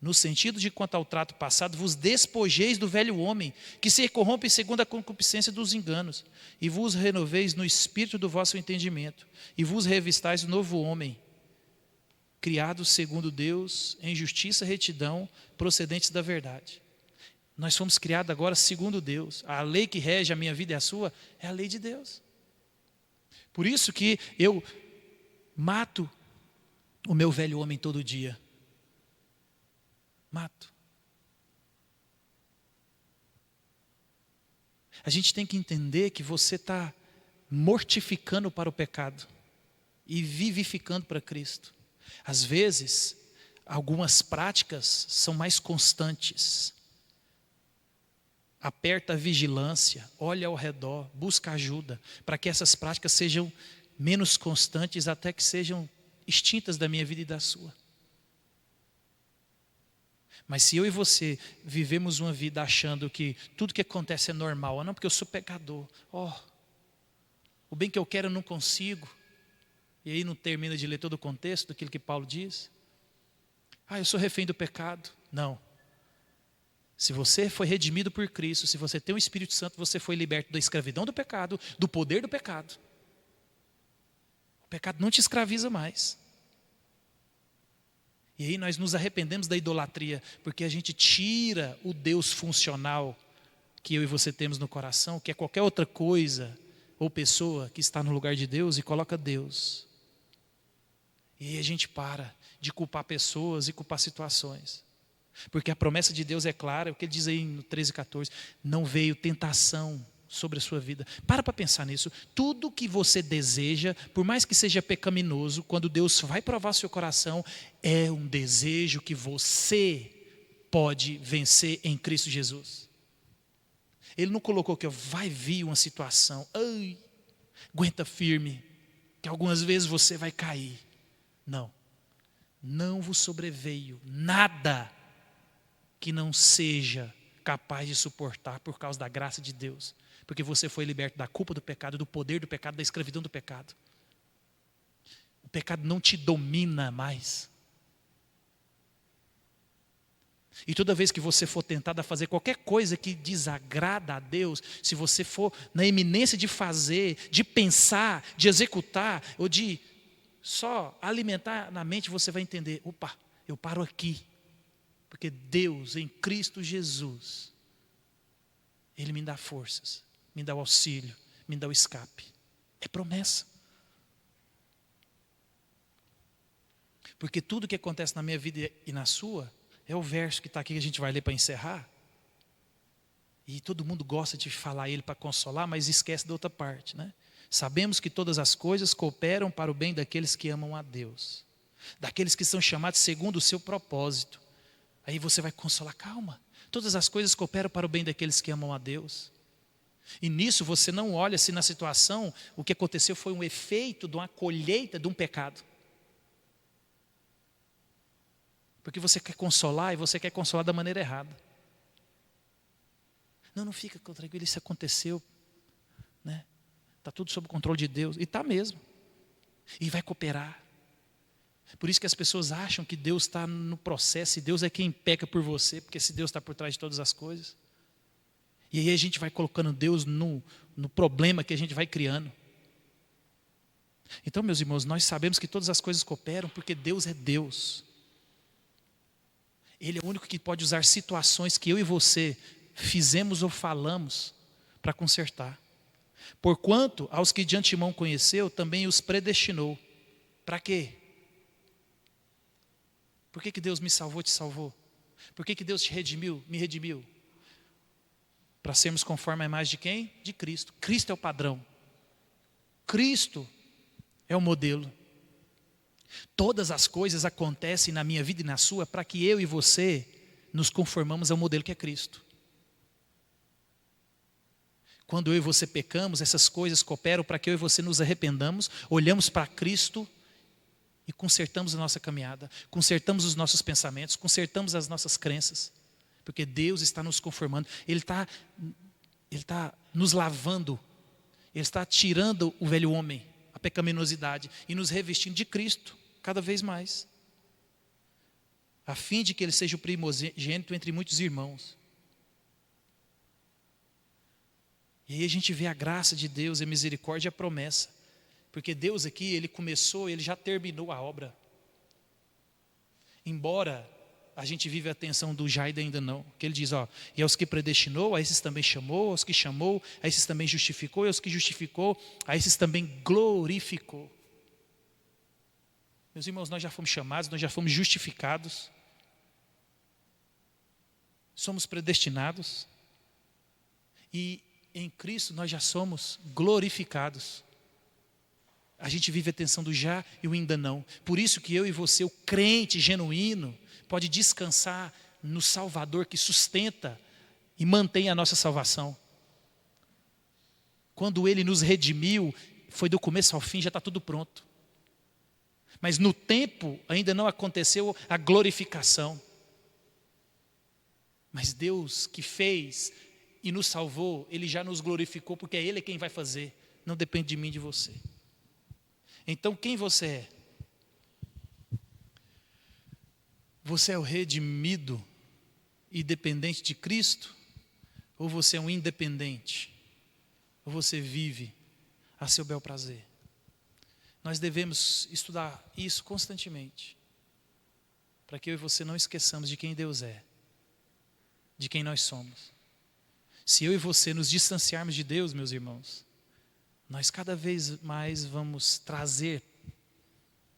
S1: No sentido de quanto ao trato passado, vos despojeis do velho homem, que se corrompe segundo a concupiscência dos enganos, e vos renoveis no espírito do vosso entendimento, e vos revistais do novo homem, criado segundo Deus, em justiça e retidão, procedentes da verdade. Nós fomos criados agora segundo Deus. A lei que rege a minha vida e a sua é a lei de Deus. Por isso que eu mato o meu velho homem todo dia. Mato. A gente tem que entender que você está mortificando para o pecado e vivificando para Cristo. Às vezes, algumas práticas são mais constantes. Aperta a vigilância, olha ao redor, busca ajuda, para que essas práticas sejam menos constantes até que sejam extintas da minha vida e da sua. Mas se eu e você vivemos uma vida achando que tudo que acontece é normal, não porque eu sou pecador, o bem que eu quero eu não consigo, e aí não termina de ler todo o contexto daquilo que Paulo diz, eu sou refém do pecado. Não. Se você foi redimido por Cristo, se você tem o Espírito Santo, você foi liberto da escravidão do pecado, do poder do pecado. O pecado não te escraviza mais. E aí nós nos arrependemos da idolatria, porque a gente tira o Deus funcional que eu e você temos no coração, que é qualquer outra coisa ou pessoa que está no lugar de Deus, e coloca Deus. E aí a gente para de culpar pessoas e culpar situações. Porque a promessa de Deus é clara, o que ele diz aí no 13:14, não veio tentação sobre a sua vida. Para pensar nisso. Tudo que você deseja, por mais que seja pecaminoso, quando Deus vai provar seu coração, é um desejo que você pode vencer em Cristo Jesus. Ele não colocou que vai vir uma situação, aguenta firme, que algumas vezes você vai cair. Não. Não vos sobreveio nada que não seja capaz de suportar por causa da graça de Deus. Porque você foi liberto da culpa do pecado, do poder do pecado, da escravidão do pecado. O pecado não te domina mais. E toda vez que você for tentado a fazer qualquer coisa que desagrada a Deus, se você for na iminência de fazer, de pensar, de executar, ou de só alimentar na mente, você vai entender, eu paro aqui. Porque Deus, em Cristo Jesus, Ele me dá forças, me dá o auxílio, me dá o escape. É promessa. Porque tudo que acontece na minha vida e na sua, é o verso que está aqui que a gente vai ler para encerrar. E todo mundo gosta de falar ele para consolar, mas esquece da outra parte, né? Sabemos que todas as coisas cooperam para o bem daqueles que amam a Deus, daqueles que são chamados segundo o seu propósito. Aí você vai consolar, calma, todas as coisas cooperam para o bem daqueles que amam a Deus. E nisso você não olha se na situação o que aconteceu foi um efeito de uma colheita de um pecado. Porque você quer consolar e você quer consolar da maneira errada. Não fica tranquilo, isso aconteceu, né? Está tudo sob o controle de Deus, e está mesmo, e vai cooperar. Por isso que as pessoas acham que Deus está no processo, e Deus é quem peca por você, porque se Deus está por trás de todas as coisas. E aí a gente vai colocando Deus no problema que a gente vai criando. Então, meus irmãos, nós sabemos que todas as coisas cooperam, porque Deus é Deus. Ele é o único que pode usar situações que eu e você fizemos ou falamos para consertar. Porquanto, aos que de antemão conheceu, também os predestinou. Para quê? Por que Deus me salvou, te salvou? Por que Deus te redimiu, me redimiu? Para sermos conforme a imagem de quem? De Cristo. Cristo é o padrão. Cristo é o modelo. Todas as coisas acontecem na minha vida e na sua para que eu e você nos conformamos ao modelo que é Cristo. Quando eu e você pecamos, essas coisas cooperam para que eu e você nos arrependamos, olhamos para Cristo e consertamos a nossa caminhada, consertamos os nossos pensamentos, consertamos as nossas crenças, porque Deus está nos conformando, Ele está nos lavando, Ele está tirando o velho homem, a pecaminosidade, e nos revestindo de Cristo, cada vez mais, a fim de que Ele seja o primogênito entre muitos irmãos. E aí a gente vê a graça de Deus, a misericórdia e a promessa. Porque Deus aqui, Ele começou, Ele já terminou a obra. Embora a gente vive a tensão do já e ainda não. Que Ele diz, e aos que predestinou, a esses também chamou, aos que chamou, a esses também justificou, e aos que justificou, a esses também glorificou. Meus irmãos, nós já fomos chamados, nós já fomos justificados. Somos predestinados. E em Cristo nós já somos glorificados. A gente vive a tensão do já e o ainda não. Por isso que eu e você, o crente genuíno, pode descansar no Salvador que sustenta e mantém a nossa salvação. Quando Ele nos redimiu, foi do começo ao fim, já está tudo pronto. Mas no tempo ainda não aconteceu a glorificação. Mas Deus que fez e nos salvou, Ele já nos glorificou, porque é Ele quem vai fazer, não depende de mim e de você. Então quem você é? Você é o redimido e dependente de Cristo? Ou você é um independente? Ou você vive a seu bel prazer? Nós devemos estudar isso constantemente, para que eu e você não esqueçamos de quem Deus é, de quem nós somos. Se eu e você nos distanciarmos de Deus, meus irmãos, nós cada vez mais vamos trazer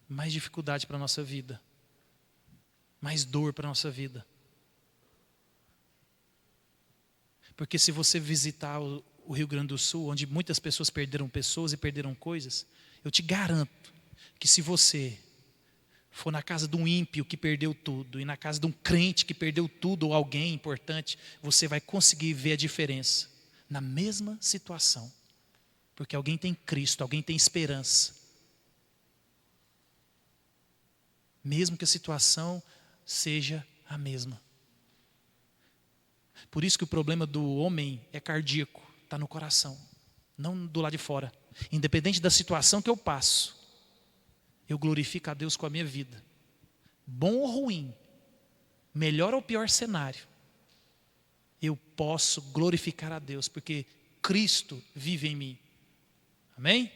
S1: mais dificuldade para a nossa vida, mais dor para a nossa vida. Porque se você visitar o Rio Grande do Sul, onde muitas pessoas perderam pessoas e perderam coisas, eu te garanto que se você for na casa de um ímpio que perdeu tudo e na casa de um crente que perdeu tudo ou alguém importante, você vai conseguir ver a diferença na mesma situação. Porque alguém tem Cristo, alguém tem esperança. Mesmo que a situação seja a mesma. Por isso que o problema do homem é cardíaco, está no coração, não do lado de fora. Independente da situação que eu passo, eu glorifico a Deus com a minha vida. Bom ou ruim, melhor ou pior cenário, eu posso glorificar a Deus, porque Cristo vive em mim. Amém?